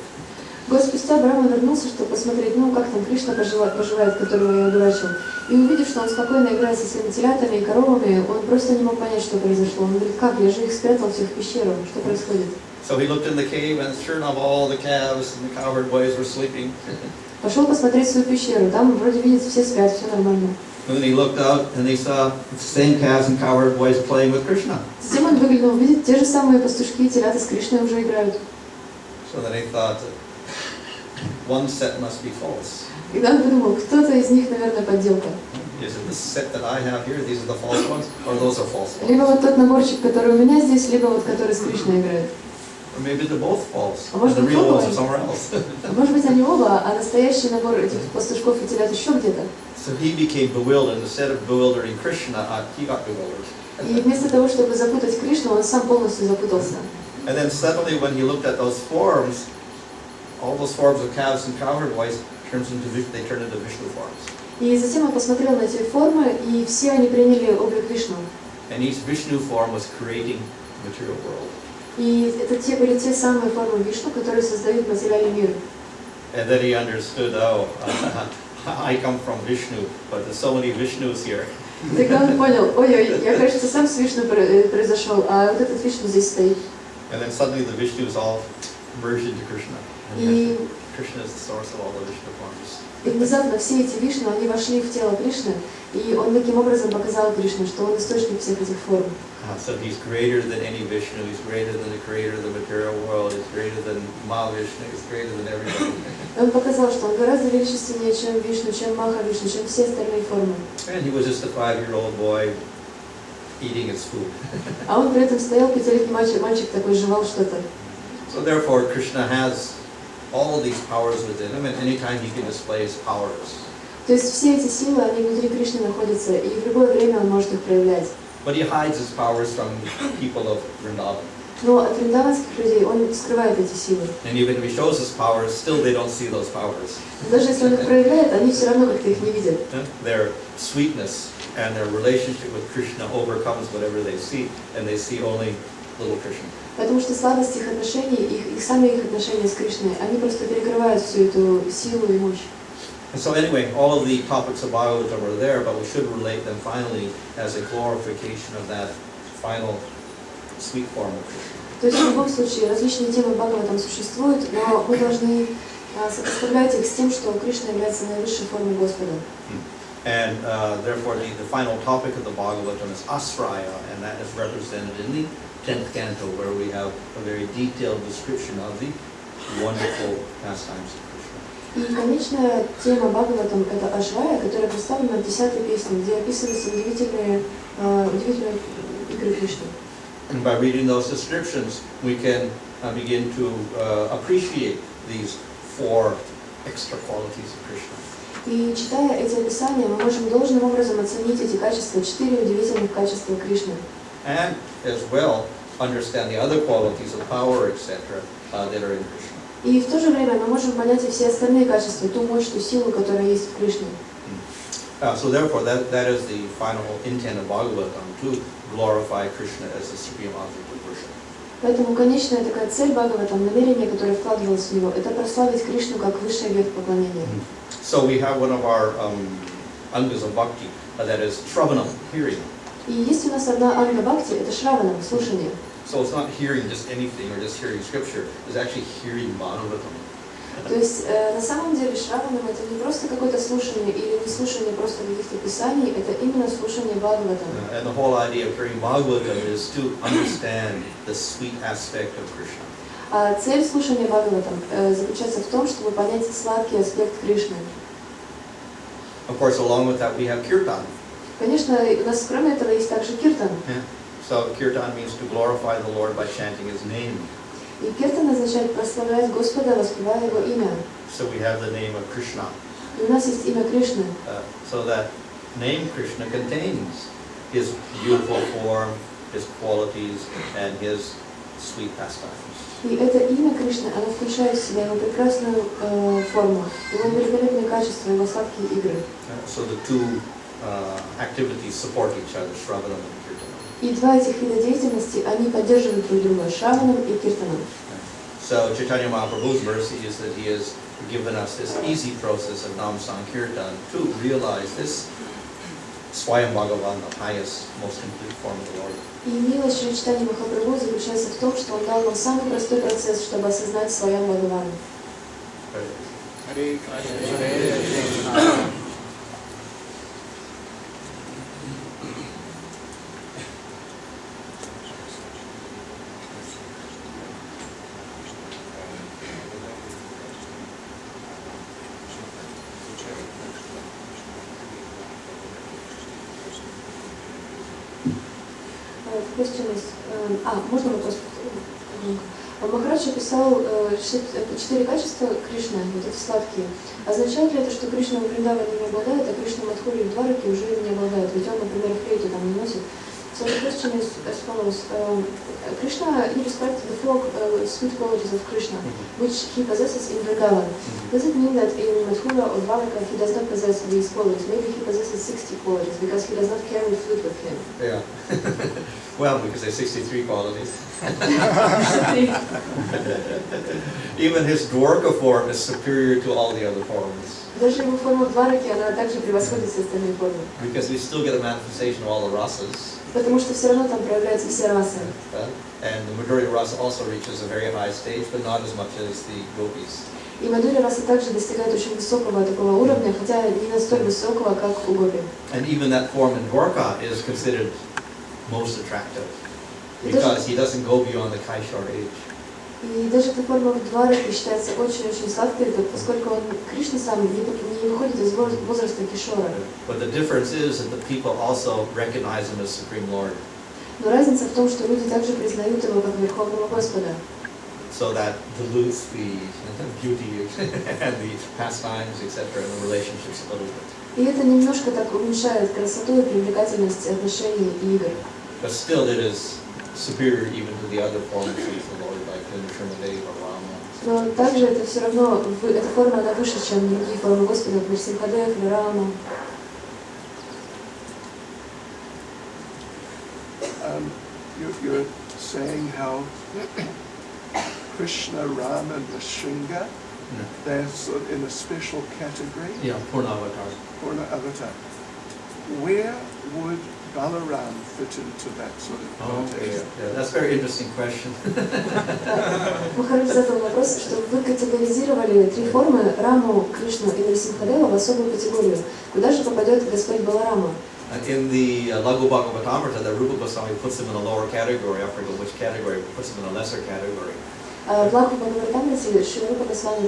Год спустя Брахма вернулся, чтобы посмотреть, как там Кришна поживает, которого я одурачил. И увидев, что он спокойно играет со своими телятами и коровами, он просто не мог понять, что произошло. Он говорит, как, я же их спрятал всех в пещеру, что происходит? So he looked in the cave, and sure enough, all the calves and the cowherd boys were sleeping. Пошел посмотреть свою пещеру, там вроде видит, все спят, все нормально. And then he looked out, and he saw the same calves and cowherd boys playing with Krishna. Затем он выглянул, видит, те же самые пастушки и телята с Кришной уже играют. So then he thought that one set must be false. И он подумал, кто-то из них, наверное, подделка. Is it the set that I have here? These are the false ones, or those are false ones? Либо вот тот наборчик, который у меня здесь, либо вот который с Кришной играет. Or maybe they're both false, А and может the быть, real оба? ones are somewhere else. Может быть, они оба, а настоящий набор этих пастушков и телят еще где-то. So he became bewildered. Instead of bewildering Krishna, he got bewildered. И вместо того, чтобы запутать Кришну, он сам полностью запутался. And then suddenly, when he looked at those forms, all those forms of calves and cowherd boys turn into Vishnu forms. И затем он посмотрел на эти формы, и все они приняли облик Вишну. And each Vishnu form was creating the material world. И это были те самые формы Вишну, которые создают материальный мир. And then he understood, oh, I come from Vishnu, but there's so many Vishnus here. И тогда он понял, ой-ой, я, кажется, сам с Вишну произошел, а вот этот Вишну здесь стоит. And then suddenly the Vishnus all merged into Krishna. И, Krishna is the source of all the Vishnu forms. и внезапно все эти Вишну, они вошли в тело Кришны, и он таким образом показал Кришне, что он источник всех этих форм. So he's greater than any Vishnu, he's greater than the creator of the material world, he's greater than Mahavishnu, he's greater than everybody. Он показал, что он гораздо величественнее, чем Вишну, чем Махавишну, чем все остальные формы. And he was just a 5-year-old boy eating his food. А он при этом стоял, 5-летний мальчик такой жевал что-то. So therefore Krishna has all these powers within him, and anytime he can display his powers. То есть все эти силы, они внутри Кришны находятся, и в любое время он может их проявлять. But he hides his powers from people of Vrindavan. Но от вриндаванских людей он скрывает эти силы. And even if he shows his powers, still they don't see those powers. Даже если он их проявляет, они все равно как-то их не видят. Their sweetness and their relationship with Krishna overcomes whatever they see, and they see only little Krishna. Потому что сладость их отношений, сами их отношения с Кришной, они просто перекрывают всю эту силу и мощь. And so anyway, all of the topics of Bhagavatam are there, but we should relate them finally as a glorification of that final sweet form of Krishna. То есть в любом случае различные темы Бхагаватам существуют, но мы должны сопоставлять их с тем, что Кришна является наивысшей формой Господа. And therefore the final topic of the Bhagavatam is Asraya, and that is represented in the 10th canto, where we have a very detailed description of the wonderful pastimes of Krishna. И конечная тема Бхагаватам – это Ашрая, которая представлена в 10-й песне, где описываются удивительные игры Кришны. And by reading those descriptions, we can begin to appreciate these 4 extra qualities of Krishna. И читая эти описания, мы можем должным образом оценить эти качества, 4 удивительных качества Кришны. And as well understand the other qualities of power, etc., that are in Krishna. И в то же время мы можем понять и все остальные качества, ту мощь, ту силу, которая есть в Кришне. So therefore, that is the final intent of Bhagavatam, to glorify Krishna as the supreme object of worship. Поэтому конечная такая цель Бхагаватам, намерение, которое вкладывалось в него, это прославить Кришну как высший объект поклонения. So we have one of our angas of bhakti, that is Shravanam, hearing. И есть у нас одна анга бхакти, это Шраванам, слушание. So it's not hearing just anything or just hearing scripture, it's actually hearing Bhagavatam. То есть на самом деле Шраванам это не просто какое-то слушание или не слушание просто каких-то писаний, это именно слушание Бхагаватам. And the whole idea of hearing Bhagavatam is to understand the sweet aspect of Krishna. А цель слушания Бхагаватам заключается в том, чтобы понять сладкий аспект Кришны. Of course, along with that we have kirtan. Конечно, у нас кроме этого есть также киртан. So kirtan means to glorify the Lord by chanting His name. И киртан означает прославлять Господа, воспевая Его имя. So we have the name of Krishna. И у нас есть имя Кришны. So that name Krishna contains His beautiful form, His qualities, and His sweet pastimes. И это имя Кришны, оно включает в себя Его прекрасную форму, Его великолепные качества, Его сладкие игры. So the two activities support each other, Shravanam and Kirtanam. И два этих вида деятельности, они поддерживают друг друга Шраваном и Киртаном. So Chaitanya Mahaprabhu's mercy is that he has given us this easy process of Nam Sankirtan to realize this Swayam Bhagavan, the highest, most complete form of the Lord. И милость Шри Чайтаньи Махапрабху заключается в том, что он дал нам самый простой процесс, чтобы осознать Сваям Бхагавана. Hare Krishna. Можно вопрос? Махарадж описал 4 качества Кришны, вот эти сладкие. Означает ли это, что Кришна в Вриндаване не обладает, а Кришна в Мадхуре и в Двараке уже не обладает? Ведь он, например, флейту там не носит. So the question is as follows. Krishna, he described the 4 sweet qualities of Krishna, which he possesses in Vrindavan. Does it mean that in Mathura or Dwaraka he does not possess these qualities? Maybe he possesses 60 qualities because he does not carry flute with him. Yeah. Well, because there's 63 qualities. Even his Dwarka form is superior to all the other forms. Даже его форма в Двараке, она также превосходит все остальные формы. Because we still get a manifestation of all the rasas. Потому что все равно там проявляются все расы. And the Madhurya rasa also reaches a very high stage, but not as much as the gopis. И Мадхурья раса также достигает очень высокого такого уровня, хотя не настолько высокого, как у гопи. And even that form in Dwarka is considered most attractive, because he doesn't go beyond the Kaishar age. И даже эта форма в Двараке считается очень-очень сладкой, поскольку он, Кришна сам не выходит из возраста Кишора. But the difference is that the people also recognize him as Supreme Lord. Но разница в том, что люди также признают его как Верховного Господа. So that dilutes the beauty and the pastimes, etc., and the relationships a little bit. И это немножко так уменьшает красоту и привлекательность отношений и игр. But still it is superior even to the other forms of the Lord, like Nrsimhadev or Rama. Но также это все равно, эта форма, она выше, чем другие формы Господа, как Нрсимхадев или Рама. You're saying how Krishna, Rama, and Nrsimha, they're sort of in a special category. Yeah, Purna Avatar. Purna Avatar. Where would Balaram fit into that sort of context? Yeah, that's a very interesting question. Махарадж задал вопрос, что вы категоризировали 3 формы, Раму, Кришну и Нрсимхадева, в особую категорию. Куда же попадет Господь Баларама? In the Lagu Bhagavatamrita, the Rupa Goswami puts him in a lower category. I forget which category, but puts him in a lesser category. В Лагу Бхагаватамрите Шри Рупа Госвами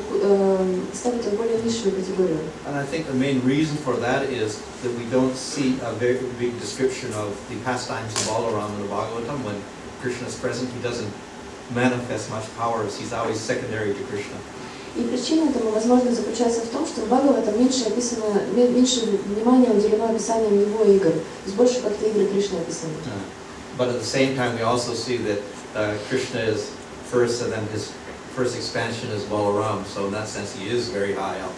ставит в более низшую категорию. And I think the main reason for that is that we don't see a very big description of the pastimes of Balaram in the Bhagavatam. When Krishna is present, he doesn't manifest much powers. He's always secondary to Krishna. И причина этому, возможно, заключается в том, что в Бхагаватам меньше внимания уделено описаниям его игр, то есть больше как-то игры Кришны описаны. But at the same time, we also see that Krishna is first, and then his first expansion is Balaram. So in that sense, he is very high up.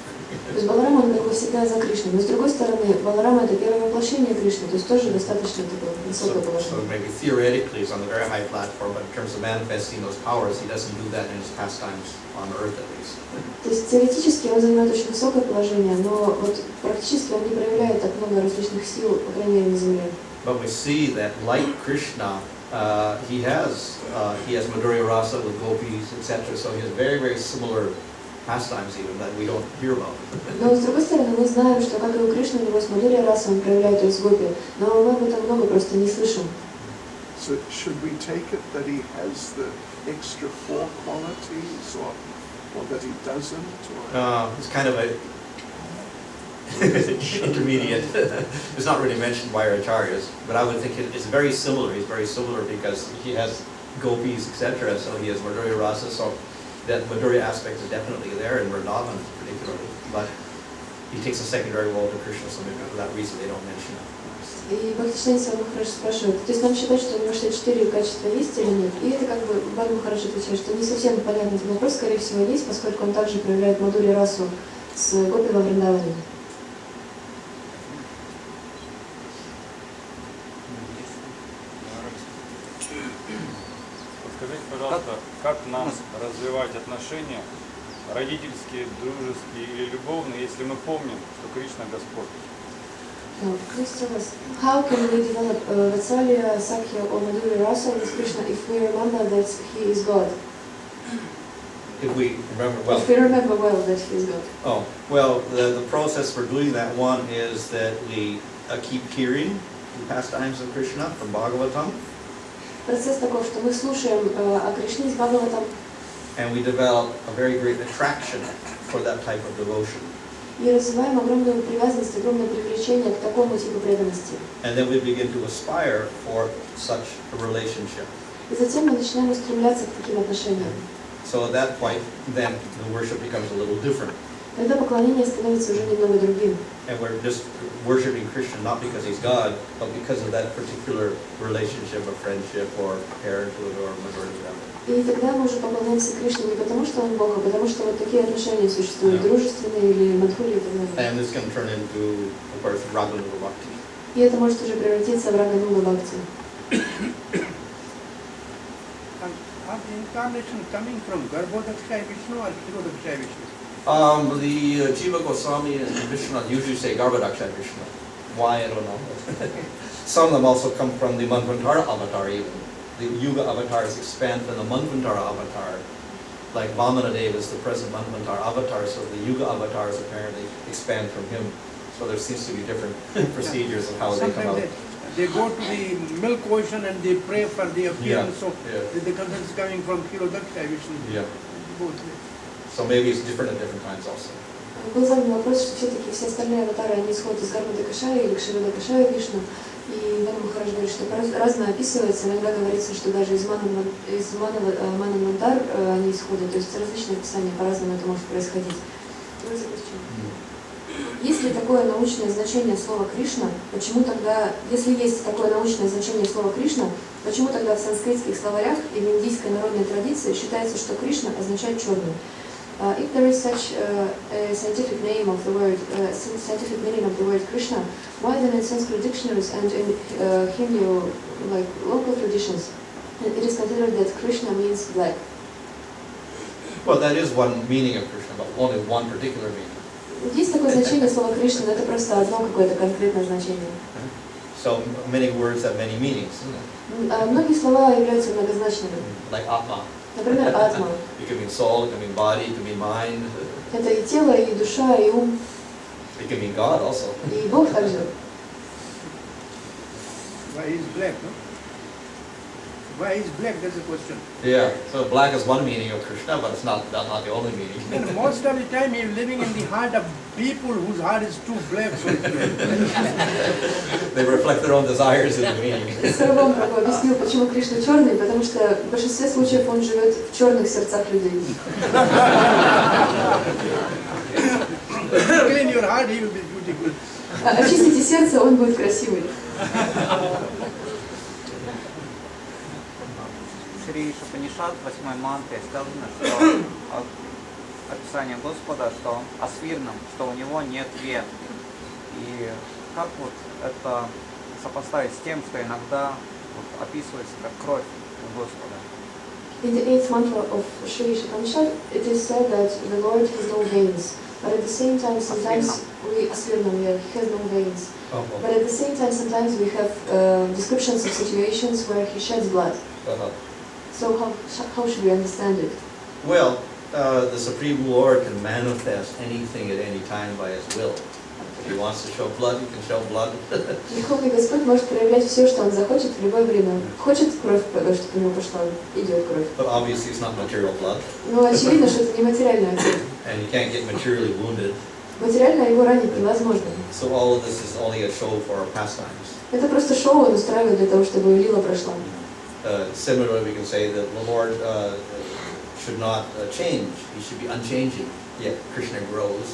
То есть Баларам, он как бы всегда за Кришной. Но с другой стороны, Баларам это первое воплощение Кришны, то есть тоже достаточно такое высокое положение. So maybe theoretically he's on a very high platform, but in terms of manifesting those powers, he doesn't do that in his pastimes on earth at least. То есть теоретически он занимает очень высокое положение, но вот практически он не проявляет так много различных сил, по крайней мере, на земле. But we see that, like Krishna, he has Madhurya rasa with gopis, etc. So he has very, very similar pastimes even that we don't hear about. Но с другой стороны, мы знаем, что как и у Кришны, у него с Мадхурья раса он проявляет ее с гопи, но мы об этом много просто не слышим. So should we take it that he has the extra 4 qualities, or that he doesn't? Or? It's kind of a intermediate. It's not really mentioned by our acharyas, but I would think it's very similar. He's very similar because he has gopis, etc. So he has Madhurya rasa. So that Madhurya aspect is definitely there in Vrindavan particularly. But he takes a secondary role to Krishna, so maybe for that reason they don't mention it. И Бхактичнан Свами Махарадж спрашивает, то есть нам считать, что у него все 4 качества есть или нет? И это как бы Бхану Махарадж отвечает, что не совсем понятный этот вопрос, скорее всего, есть, поскольку он также проявляет Мадхурья расу с гопи во Вриндаване. нам развивать отношения родительские, дружеские или любовные, если мы помним, что Кришна Господь? Please tell us, how can we develop Vatsalya, Sakhya or Madhurya Rasa with Krishna if we remember that He is God? If we remember well. If we remember well that He is God. Oh, well, the process for doing that one is that we keep hearing the pastimes of Krishna from Bhagavatam. Процесс таков, что мы слушаем о Кришне из Бхагаватам, And we develop a very great attraction for that type of devotion. и развиваем огромную привязанность, огромное привлечение к такому типу преданности. And then we begin to aspire for such a relationship. И затем мы начинаем устремляться к таким отношениям. So at that point, then the worship becomes a little different. Тогда поклонение становится уже немного другим. And we're just worshiping Krishna not because he's God, but because of that particular relationship of friendship or parenthood or whatever. И тогда мы уже поклоняемся Кришне не потому, что Он Бог, а потому что вот такие отношения существуют, дружественные или мадхурьи и так далее. And this can turn into, of course, Raganuga Bhakti. И это может уже превратиться в Рагануга Бхакти. Are the incarnation coming from Garbhodakshay Vishnu or Kshirodakshay Vishnu? The Jiva Goswami and Vishnu usually say Garbhodakshay Vishnu. Why, I don't know. Some of them also come from the Manvantara avatar even. The Yuga avatars expand from the Manvantara avatar. Like Vamanadeva is the present Manvantara avatar, so the Yuga avatars apparently expand from him. So there seems to be different procedures of how they come out. Sometimes they go to the milk ocean and they pray for the appearance of the concepts coming from Kshirodakshay Vishnu. Yeah. Both ways. So maybe it's different at different times also. Был задан вопрос, что все-таки все остальные аватары, они исходят из Гарбхадакашая или Кширадакашая Вишну. И Бхану Махарадж говорит, что по-разному описывается. Иногда говорится, что даже из Манамантар они исходят. То есть различные описания по-разному это может происходить. Есть ли такое научное значение слова Кришна, почему тогда, если есть такое научное значение слова Кришна, почему тогда в санскритских словарях и в индийской народной традиции считается, что Кришна означает черный? If there is such a scientific name of the word, scientific meaning of the word Krishna, why then in Sanskrit dictionaries and in Hindu, like local traditions, it is considered that Krishna means black? Well, that is one meaning of Krishna, but only one particular meaning. Есть такое значение слова Кришна, но это просто одно какое-то конкретное значение. So many words have many meanings. Многие слова являются многозначными. Like Atma. Например, атма. It can mean soul, it can mean body, it can mean mind. Это и тело, и душа, и ум, It can mean God also. и Бог также. Why is black, no? Why is black? That's the question. Yeah. So black is one meaning of Krishna, but it's not the only meaning. And most of the time he is living in the heart of people whose heart is too black. So They reflect their own desires in the meaning. Сарвам Прабху объяснил, почему Кришна черный, потому что в большинстве случаев он живет в черных сердцах людей. clean your heart, he will be beautiful. Очистите сердце, он будет красивый. Шри Шупанишад, 8 мантре, сказано, что описание Господа, что он асвирным, что у него нет вен. И как вот это сопоставить с тем, что иногда вот описывается как кровь у Господа? In the 8th mantra of Shri Upanishad, it is said that the Lord has no veins. But at the same time, sometimes he has no veins. But at the same time, sometimes we have descriptions of situations where he sheds blood. So how should we understand it? Well, the Supreme Lord can manifest anything at any time by His will. If He wants to show blood, He can show blood. Верховный Господь может проявлять все, что Он захочет в любое время. Хочет кровь, чтобы у него пошла, идет кровь. But obviously it's not material blood. Но очевидно, что это не материальная кровь. And you can't get materially wounded. Материально его ранить невозможно. So all of this is only a show for pastimes. Это просто шоу он устраивает для того, чтобы лила прошла. Similarly, we can say that the Lord should not change. He should be unchanging. Yet Krishna grows.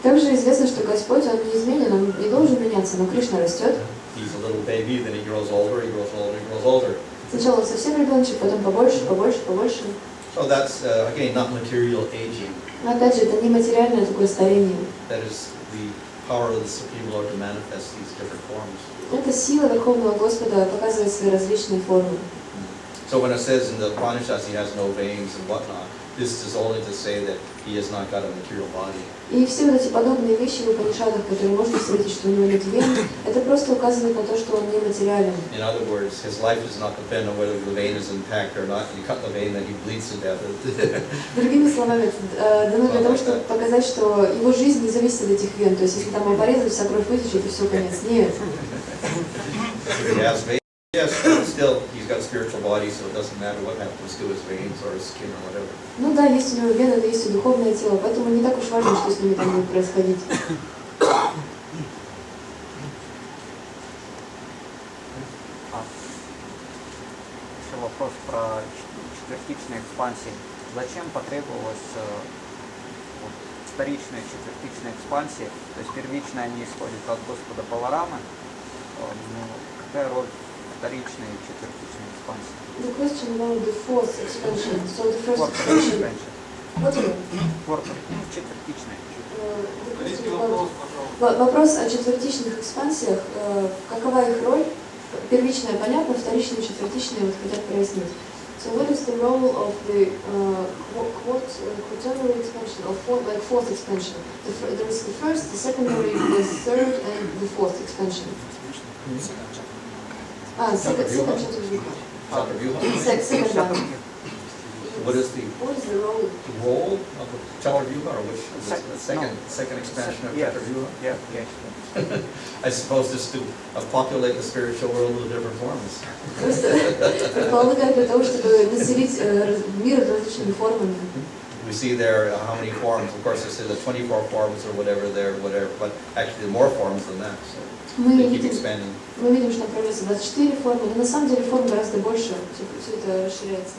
Также известно, что Господь, Он неизменен, Он не должен меняться, но Кришна растет. He's a little baby, then he grows older, he grows older, he grows older. Сначала он совсем ребеночек, потом побольше, побольше, побольше. So that's, again, not material aging. Но опять же, это не материальное такое старение. That is the power of the Supreme Lord to manifest these different forms. Это сила Верховного Господа показывает свои различные формы. So when it says in the Upanishads he has no veins and whatnot, this is only to say that he has not got a material body. И все вот эти подобные вещи в Упанишадах, которые можно встретить, что у него нет вен, это просто указывает на то, что он нематериален. In other words, his life does not depend on whether the vein is intact or not. You cut the vein, then he bleeds to death. Другими словами, это дано для того, чтобы показать, что его жизнь не зависит от этих вен. То есть, если там его порезать, вся кровь вытечет, и все, конец. Нет. He has veins, yes, but still he's got a spiritual body, so it doesn't matter what happens to his veins or his skin or whatever. Ну да, есть у него вены, но есть и духовное тело, поэтому не так уж важно, что с ними там будет происходить. Еще вопрос про четвертичные экспансии. Зачем потребовалось вот, вторичные четвертичные экспансии? То есть первичные они исходят от Господа Баларамы. Ну, какая роль вторичной и четвертичной экспансии? The question about the fourth expansion. So the first expansion. What is it? Четвертичная. Вопрос о четвертичных экспансиях. Какова их роль? Первичная понятно, вторичная и четвертичная вот хотят прояснить. So what is the role of the quaternary expansion, or fourth expansion? There is the first, the secondary, the third, and the fourth expansion. Second one. What is the role? role of the Chaturvyuha, or which the second expansion of Chaturvyuha? Yeah. I suppose just to populate the spiritual world with different forms. Просто предполагаю для того, чтобы населить мир различными формами. We see there how many forms. Of course, they say the 24 forms or whatever there, but actually more forms than that. So they keep expanding. Мы видим, что там проявляется 24 формы, но на самом деле форм гораздо больше, все это расширяется.